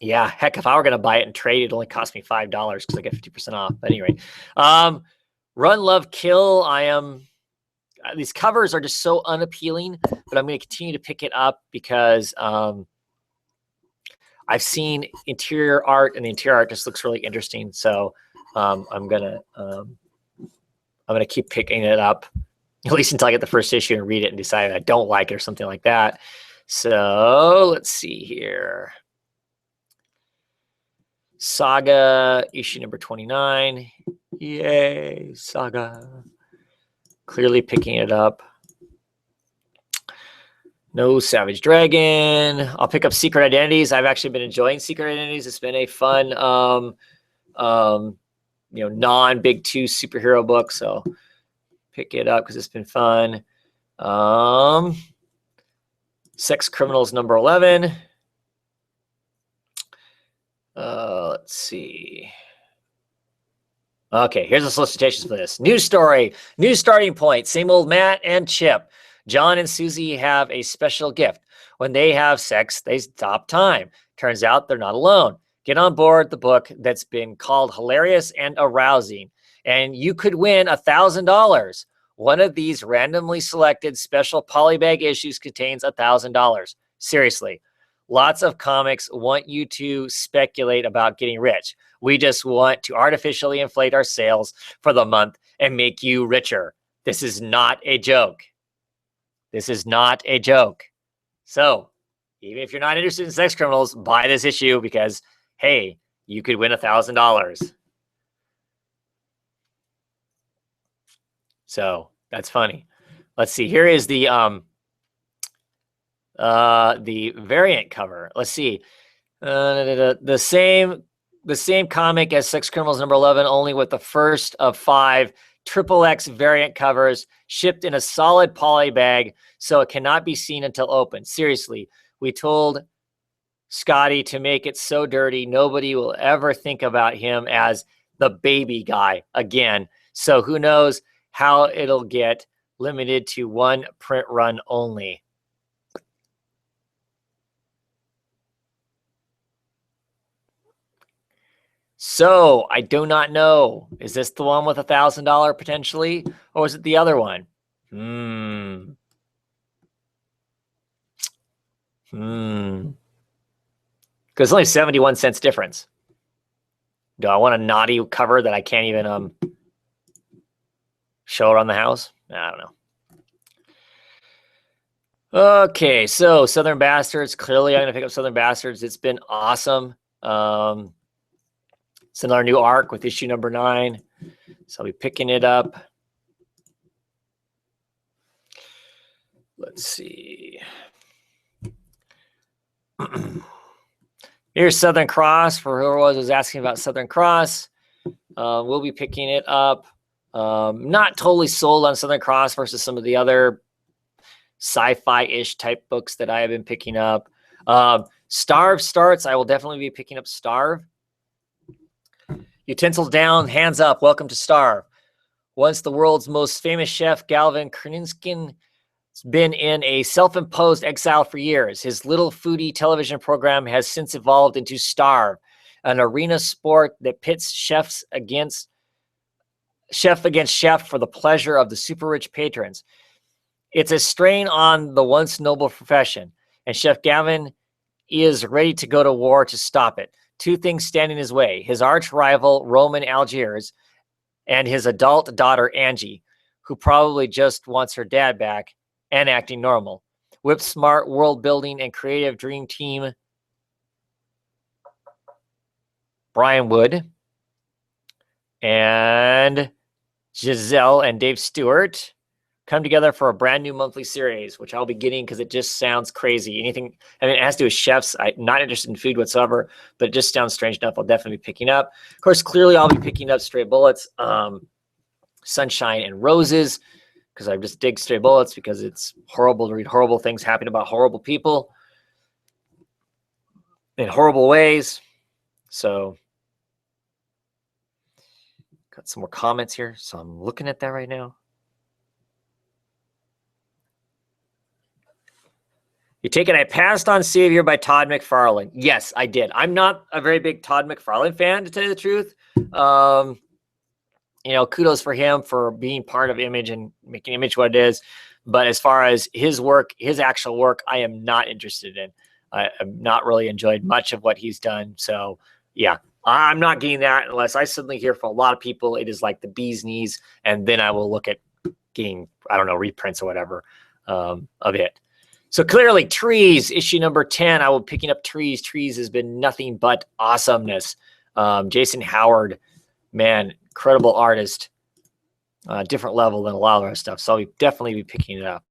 Yeah, heck, if I were going to buy it and trade, it only cost me $5 because I get 50% off. But anyway, Run, Love, Kill. These covers are just so unappealing, but I'm going to continue to pick it up because I've seen interior art, and the interior art just looks really interesting. So I'm gonna keep picking it up, at least until I get the first issue and read it and decide I don't like it or something like that. So let's see here. Saga issue number 29. Yay, Saga. Clearly picking it up. No Savage Dragon. I'll pick up Secret Identities. I've actually been enjoying Secret Identities. It's been a fun, non-Big Two superhero book. So pick it up because it's been fun. Sex Criminals number 11. Let's see. Okay, here's the solicitations for this. New story, new starting point. Same old Matt and Chip. John and Susie have a special gift. When they have sex, they stop time. Turns out they're not alone. Get on board the book that's been called hilarious and arousing, and you could win $1,000. One of these randomly selected special polybag issues contains $1,000. Seriously, lots of comics want you to speculate about getting rich. We just want to artificially inflate our sales for the month and make you richer. This is not a joke. This is not a joke. So, even if you're not interested in sex criminals, buy this issue because, hey, you could win $1,000. So that's funny. Let's see. Here is the variant cover. Let's see. The same comic as Sex Criminals number 11, only with the first of 5 XXX variant covers shipped in a solid poly bag, so it cannot be seen until open. Seriously, we told Scotty to make it so dirty nobody will ever think about him as the baby guy again. So who knows how it'll get. Limited to 1 print run only. So I do not know. Is this the one with $1,000 potentially, or is it the other one? Because it's only 71 cents difference. Do I want a naughty cover that I can't even show around the house? I don't know. Okay, so Southern Bastards. Clearly, I'm going to pick up Southern Bastards. It's been awesome. It's another new arc with issue number 9. So I'll be picking it up. Let's see. Here's Southern Cross for whoever was asking about Southern Cross. We'll be picking it up. Not totally sold on Southern Cross versus some of the other sci-fi-ish type books that I have been picking up. Starve starts. I will definitely be picking up Starve. Utensils down, hands up. Welcome to Starve. Once the world's most famous chef, Galvin Kerninskin, has been in a self-imposed exile for years. His little foodie television program has since evolved into Starve, an arena sport that pits chef against chef for the pleasure of the super rich patrons. It's a strain on the once noble profession, and Chef Gavin is ready to go to war to stop it. 2 things stand in his way: his arch rival, Roman Algiers, and his adult daughter, Angie, who probably just wants her dad back and acting normal. Whip smart, world building, and creative dream team Brian Wood and Giselle and Dave Stewart come together for a brand new monthly series, which I'll be getting because it just sounds crazy. Anything, I mean, it has to do with chefs. I'm not interested in food whatsoever, but it just sounds strange enough. I'll definitely be picking up. Of course, clearly I'll be picking up Stray Bullets, Sunshine and Roses, because I just dig Stray Bullets because it's horrible to read horrible things happening about horrible people in horrible ways. So got some more comments here. So I'm looking at that right now. You take it, I passed on Savior by Todd McFarlane. Yes, I did. I'm not a very big Todd McFarlane fan, to tell you the truth. Kudos for him for being part of Image and making Image what it is. But as far as his work, his actual work, I am not interested in. I've not really enjoyed much of what he's done. So, yeah, I'm not getting that unless I suddenly hear from a lot of people it is like the bee's knees, and then I will look at getting, I don't know, reprints or whatever of it. So clearly, Trees, issue number 10, I will be picking up Trees. Trees has been nothing but awesomeness. Jason Howard, man, incredible artist. Different level than a lot of our stuff. So I'll definitely be picking it up.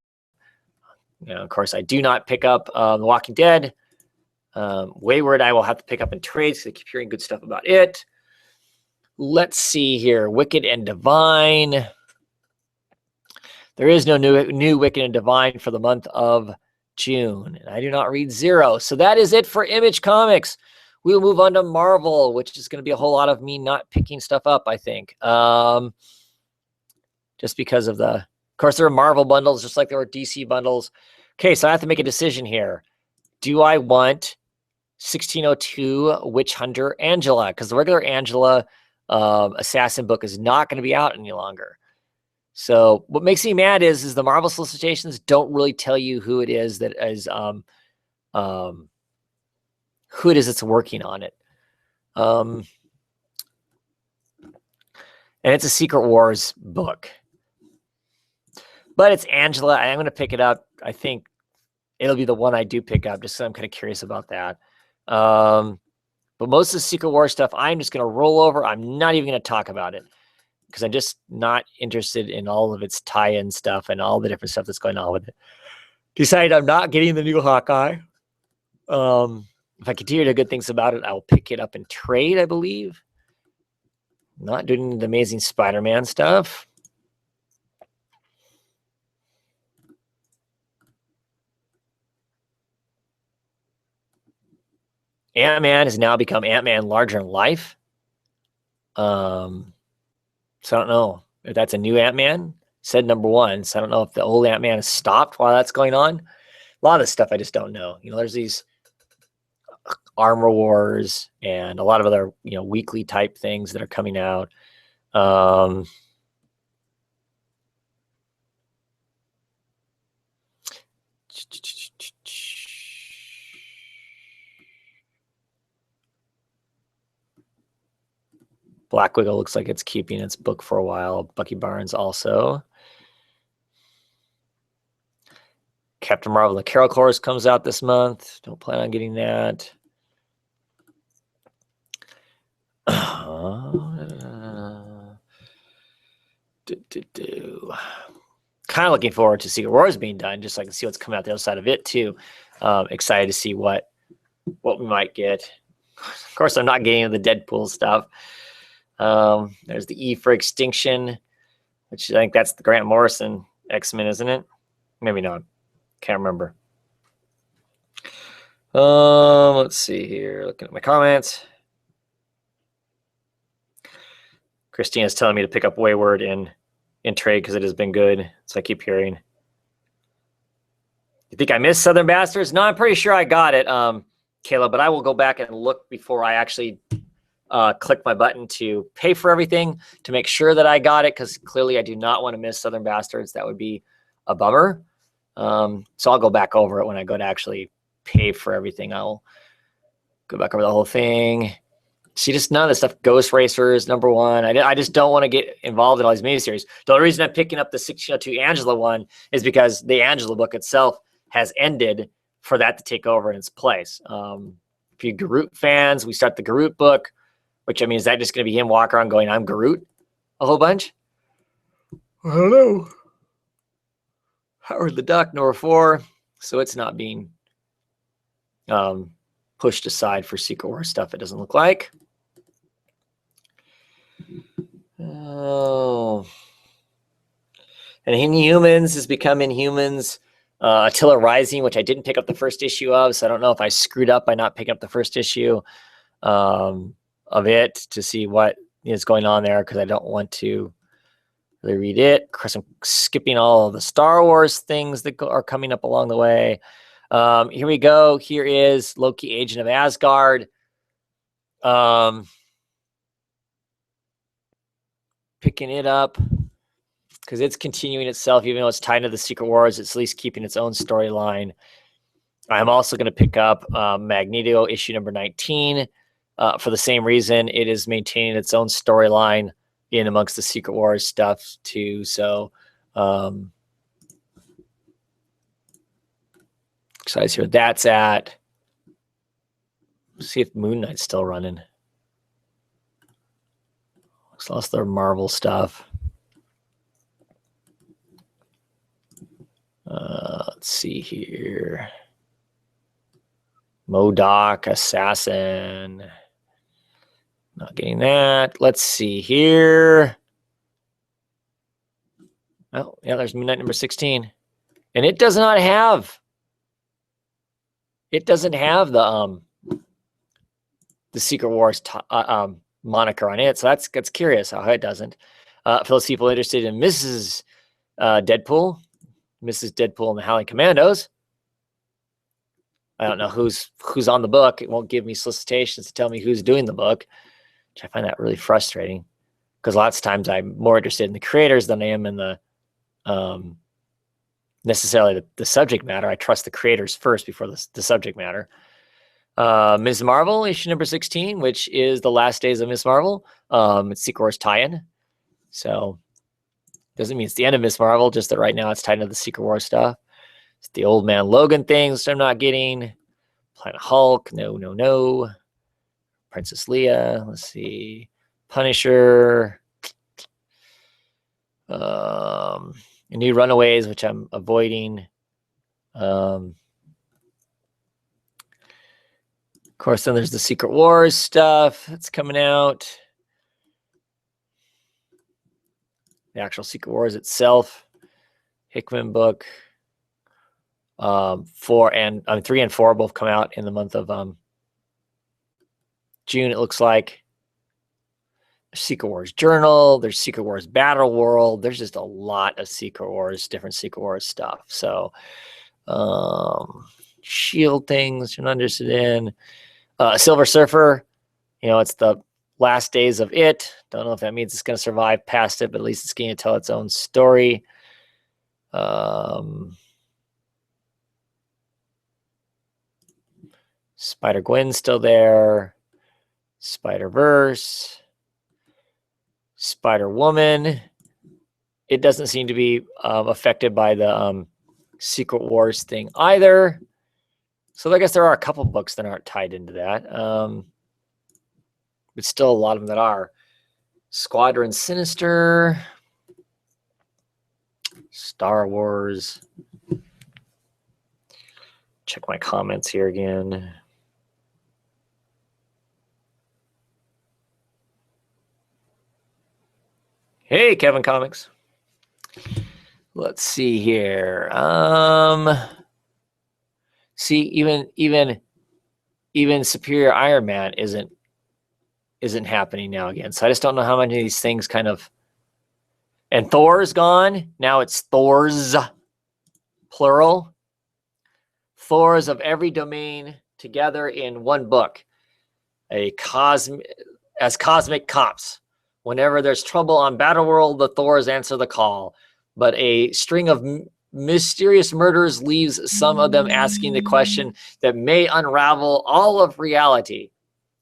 Of course, I do not pick up The Walking Dead. Wayward, I will have to pick up in trades because I keep hearing good stuff about it. Let's see here. Wicked and Divine. There is no new Wicked and Divine for the month of June. And I do not read Zero. So that is it for Image Comics. We'll move on to Marvel, which is going to be a whole lot of me not picking stuff up, I think. Just because of the Of course, there are Marvel bundles, just like there were DC bundles. Okay, so I have to make a decision here. Do I want 1602 Witch Hunter Angela? Because the regular Angela Assassin book is not going to be out any longer. So what makes me mad is the Marvel solicitations don't really tell you who it is that is who it is that's working on it. And it's a Secret Wars book. But it's Angela. I am going to pick it up. I think it'll be the one I do pick up, just so I'm kind of curious about that. But most of the Secret Wars stuff, I'm just going to roll over. I'm not even going to talk about it because I'm just not interested in all of its tie-in stuff and all the different stuff that's going on with it. Decided I'm not getting the new Hawkeye. If I continue to hear good things about it, I'll pick it up in trade, I believe. Not doing the Amazing Spider-Man stuff. Ant-Man has now become Ant-Man Larger in Life. So I don't know if that's a new Ant-Man. Said #1. So I don't know if the old Ant-Man has stopped while that's going on. A lot of this stuff I just don't know. There's these Armor Wars and a lot of other, weekly type things that are coming out. Black Widow looks like it's keeping its book for a while. Bucky Barnes also. Captain Marvel, the Carol Chorus comes out this month. Don't plan on getting that. Kind of looking forward to Secret Wars being done, just so I can see what's coming out the other side of it too. Excited to see what we might get. Of course, I'm not getting the Deadpool stuff. There's the E for Extinction, which I think that's the Grant Morrison X-Men, isn't it? Maybe not. Can't remember. Let's see here. Looking at my comments. Christina's telling me to pick up Wayward in trade because it has been good. So I keep hearing. You think I missed Southern Bastards? No, I'm pretty sure I got it, Kayla, but I will go back and look before I actually click my button to pay for everything to make sure that I got it, because clearly I do not want to miss Southern Bastards. That would be a bummer. So I'll go back over it when I go to actually pay for everything. I'll go back over the whole thing. See, just none of this stuff. Ghost Racers, #1. I just don't want to get involved in all these miniseries. The only reason I'm picking up the 1602 Angela one is because the Angela book itself has ended for that to take over in its place. If you Garut fans, we start the Garut book, which, I mean, is that just going to be him walking around going, I'm Garut a whole bunch? I don't know. Howard the Duck, #4. So it's not being pushed aside for Secret Wars stuff, it doesn't look like. Oh. And Inhumans has become Inhumans. Attila Rising, which I didn't pick up the first issue of, so I don't know if I screwed up by not picking up the first issue of it to see what is going on there, because I don't want to really read it. Of course, I'm skipping all of the Star Wars things that are coming up along the way. Here we go. Here is Loki, Agent of Asgard. Picking it up because it's continuing itself, even though it's tied to the Secret Wars. It's at least keeping its own storyline. I'm also going to pick up Magneto issue #19 for the same reason. It is maintaining its own storyline in amongst the Secret Wars stuff too. So excited to see where that's at. Let's see if Moon Knight's still running. Lost their Marvel stuff. Let's see here. MODOK, Assassin. Not getting that. Let's see here. Oh, yeah, there's Moon Knight #16. And it does not have. It doesn't have the Secret Wars moniker on it. So that's curious how it doesn't. For those people interested in Mrs. Deadpool, Mrs. Deadpool and the Howling Commandos. I don't know who's on the book. It won't give me solicitations to tell me who's doing the book, which I find that really frustrating, because lots of times I'm more interested in the creators than I am in the necessarily the subject matter. I trust the creators first before the subject matter. Ms. Marvel, issue number 16, which is the last days of Ms. Marvel. It's Secret Wars tie-in. So doesn't mean it's the end of Ms. Marvel, just that right now it's tied into the Secret Wars stuff. It's the Old Man Logan things I'm not getting. Planet Hulk, no. Princess Leia, let's see. Punisher. New Runaways, which I'm avoiding. Of course, then there's the Secret Wars stuff that's coming out. The actual Secret Wars itself. Hickman book. 3 and 4 both come out in the month of June, it looks like. Secret Wars Journal, there's Secret Wars Battle World. There's just a lot of Secret Wars, different Secret Wars stuff. So Shield things you're not interested in. Silver Surfer, it's the last days of it. Don't know if that means it's going to survive past it, but at least it's going to tell its own story. Spider-Gwen's still there. Spider-Verse. Spider-Woman. It doesn't seem to be affected by the Secret Wars thing either. So I guess there are a couple books that aren't tied into that. But still a lot of them that are. Squadron Sinister. Star Wars. Check my comments here again. Hey, Kevin Comics. Let's see here. See, even Superior Iron Man isn't happening now again. So I just don't know how many of these things kind of. And Thor's gone. Now it's Thors, plural. Thors of every domain together in one book. As cosmic cops. Whenever there's trouble on Battleworld, the Thors answer the call. But a string of mysterious murders leaves some of them asking the question that may unravel all of reality.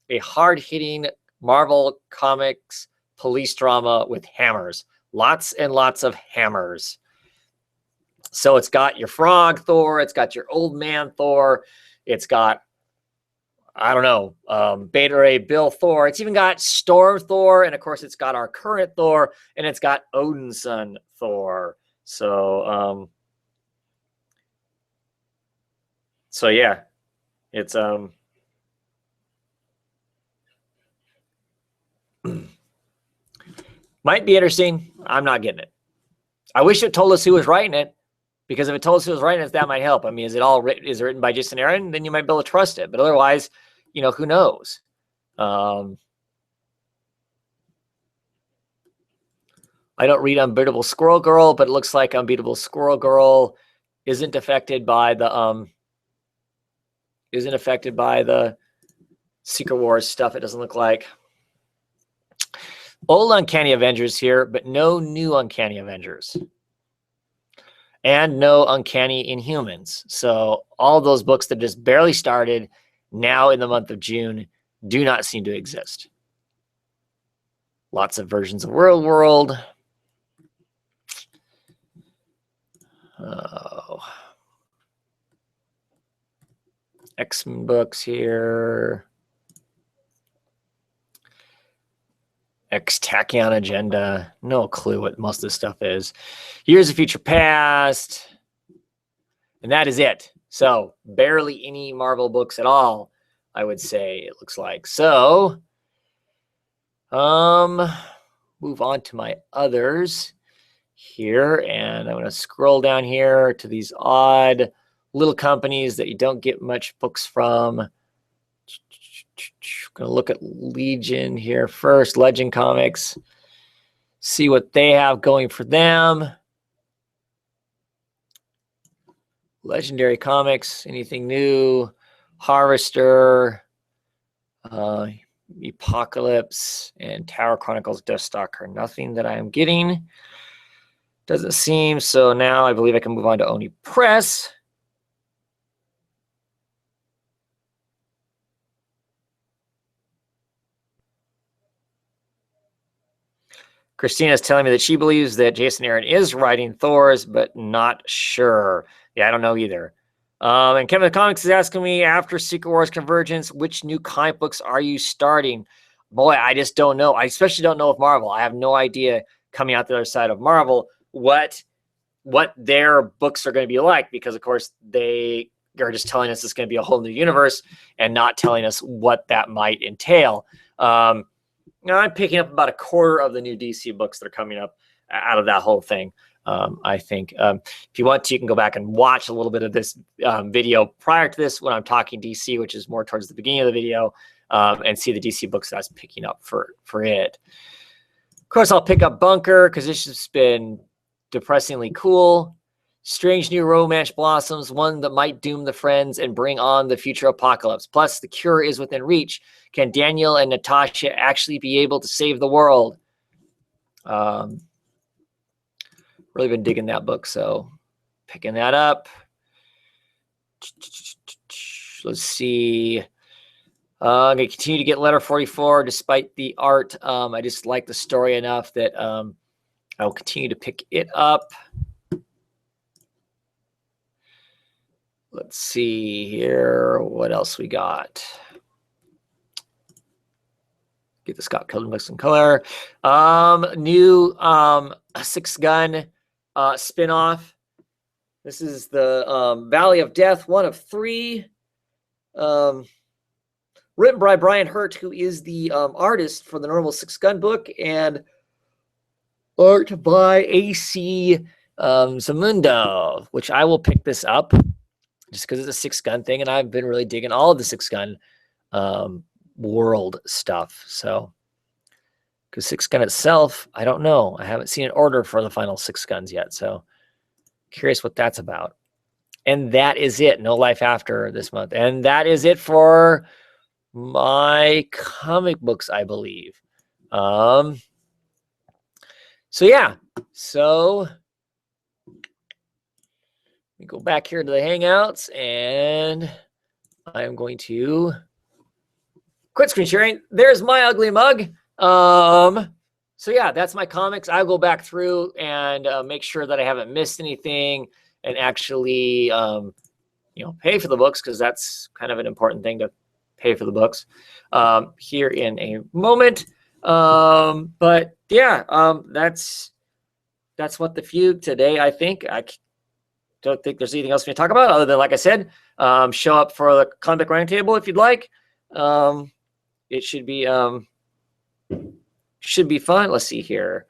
A hard-hitting Marvel Comics police drama with hammers. Lots and lots of hammers. So it's got your Frog Thor. It's got your Old Man Thor. It's got, I don't know, Beta Ray Bill Thor. It's even got Storm Thor. And, of course, it's got our current Thor. And it's got Odinson Thor. So, yeah. It's, might be interesting. I'm not getting it. I wish it told us who was writing it, because if it told us who was writing it, that might help. I mean, is it written by Jason Aaron? Then you might be able to trust it. But otherwise, who knows? I don't read Unbeatable Squirrel Girl, but it looks like Unbeatable Squirrel Girl isn't affected by the Secret Wars stuff. It doesn't look like. Old Uncanny Avengers here, but no new Uncanny Avengers. And no Uncanny Inhumans. So all those books that just barely started now in the month of June do not seem to exist. Lots of versions of World. X-Men books here. X-Tachyon Agenda. No clue what most of this stuff is. Years of Future Past. And that is it. So barely any Marvel books at all, I would say, it looks like. So, move on to my others here. And I'm going to scroll down here to these odd little companies that you don't get much books from. Going to look at Legion here first, Legend Comics, see what they have going for them. Legendary Comics, anything new? Harvester, Apocalypse, and Tower Chronicles Deathstalker. Nothing that I am getting. Doesn't seem. So now I believe I can move on to Oni Press. Christina's telling me that she believes that Jason Aaron is writing Thor's, but not sure. Yeah, I don't know either. And Kevin the Comics is asking me, after Secret Wars Convergence, which new comic books are you starting? Boy, I just don't know. I especially don't know of Marvel. I have no idea coming out the other side of Marvel what their books are going to be like, because, of course, they are just telling us it's going to be a whole new universe and not telling us what that might entail. Now I'm picking up about a quarter of the new DC books that are coming up out of that whole thing. I think if you want to, you can go back and watch a little bit of this video prior to this when I'm talking DC, which is more towards the beginning of the video, and see the DC books that I was picking up for it. Of course, I'll pick up Bunker because it's just been depressingly cool. Strange new romance blossoms, one that might doom the friends and bring on the future apocalypse. Plus, the cure is within reach. Can Daniel and Natasha actually be able to save the world? Really been digging that book, so picking that up. Let's see. I'm going to continue to get Letter 44 despite the art. I just like the story enough that I will continue to pick it up. Let's see here. What else we got? Get the Scott Pilgrim books in color. New Six Gun spinoff. This is the Valley of Death, one of 3. Written by Brian Hurt, who is the artist for the normal Six Gun book, and art by A.C. Zamundo, which I will pick this up just because it's a Six Gun thing, and I've been really digging all of the Six Gun world stuff. So, because Six Gun itself, I don't know. I haven't seen an order for the final Six Guns yet, so curious what that's about. And that is it. No Life After this month. And that is it for my comic books, I believe. So yeah. So we go back here to the Hangouts, and I'm going to quit screen sharing. There's my ugly mug. So yeah, that's my comics. I'll go back through and make sure that I haven't missed anything, and actually, pay for the books, because that's kind of an important thing, to pay for the books here in a moment. But yeah, that's what the Fugue today. I think I don't think there's anything else we can talk about other than, like I said, show up for the comic roundtable if you'd like. It should be fun. Let's see here.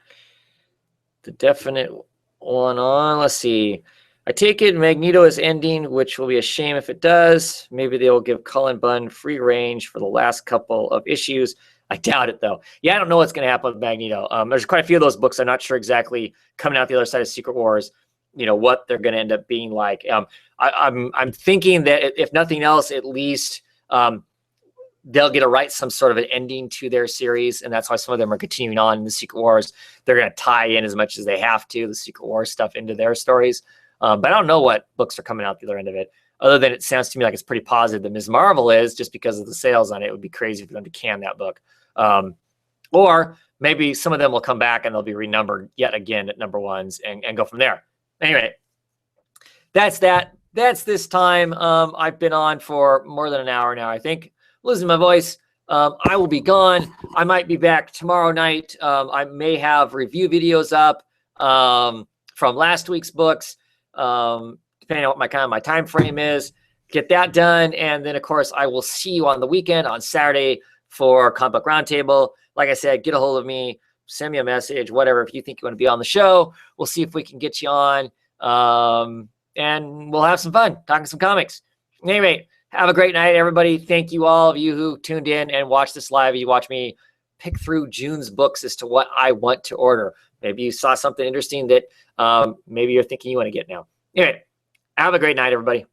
The definite one on. Let's see. I take it Magneto is ending, which will be a shame if it does. Maybe they will give Cullen Bunn free range for the last couple of issues. I doubt it, though. Yeah, I don't know what's going to happen with Magneto. There's quite a few of those books. I'm not sure exactly coming out the other side of Secret Wars, what they're going to end up being like. I'm thinking that if nothing else, at least they'll get to write some sort of an ending to their series, and that's why some of them are continuing on in the Secret Wars. They're going to tie in as much as they have to, the Secret Wars stuff, into their stories. But I don't know what books are coming out the other end of it, other than it sounds to me like it's pretty positive that Ms. Marvel is, just because of the sales on it. It would be crazy for them to can that book. Or maybe some of them will come back and they'll be renumbered yet again at number ones and go from there. Anyway, that's that. That's this time. I've been on for more than an hour now, I think. Losing my voice. I will be gone. I might be back tomorrow night. I may have review videos up from last week's books. Depending on what my time frame is, get that done, and then of course I will see you on the weekend on Saturday for Comic Book Roundtable. Like I said, get a hold of me, send me a message, whatever. If you think you want to be on the show, we'll see if we can get you on, and we'll have some fun talking some comics. Anyway, have a great night, everybody. Thank you, all of you who tuned in and watched this live. You watch me pick through June's books as to what I want to order. Maybe you saw something interesting that maybe you're thinking you want to get now. Anyway, Have a great night, everybody.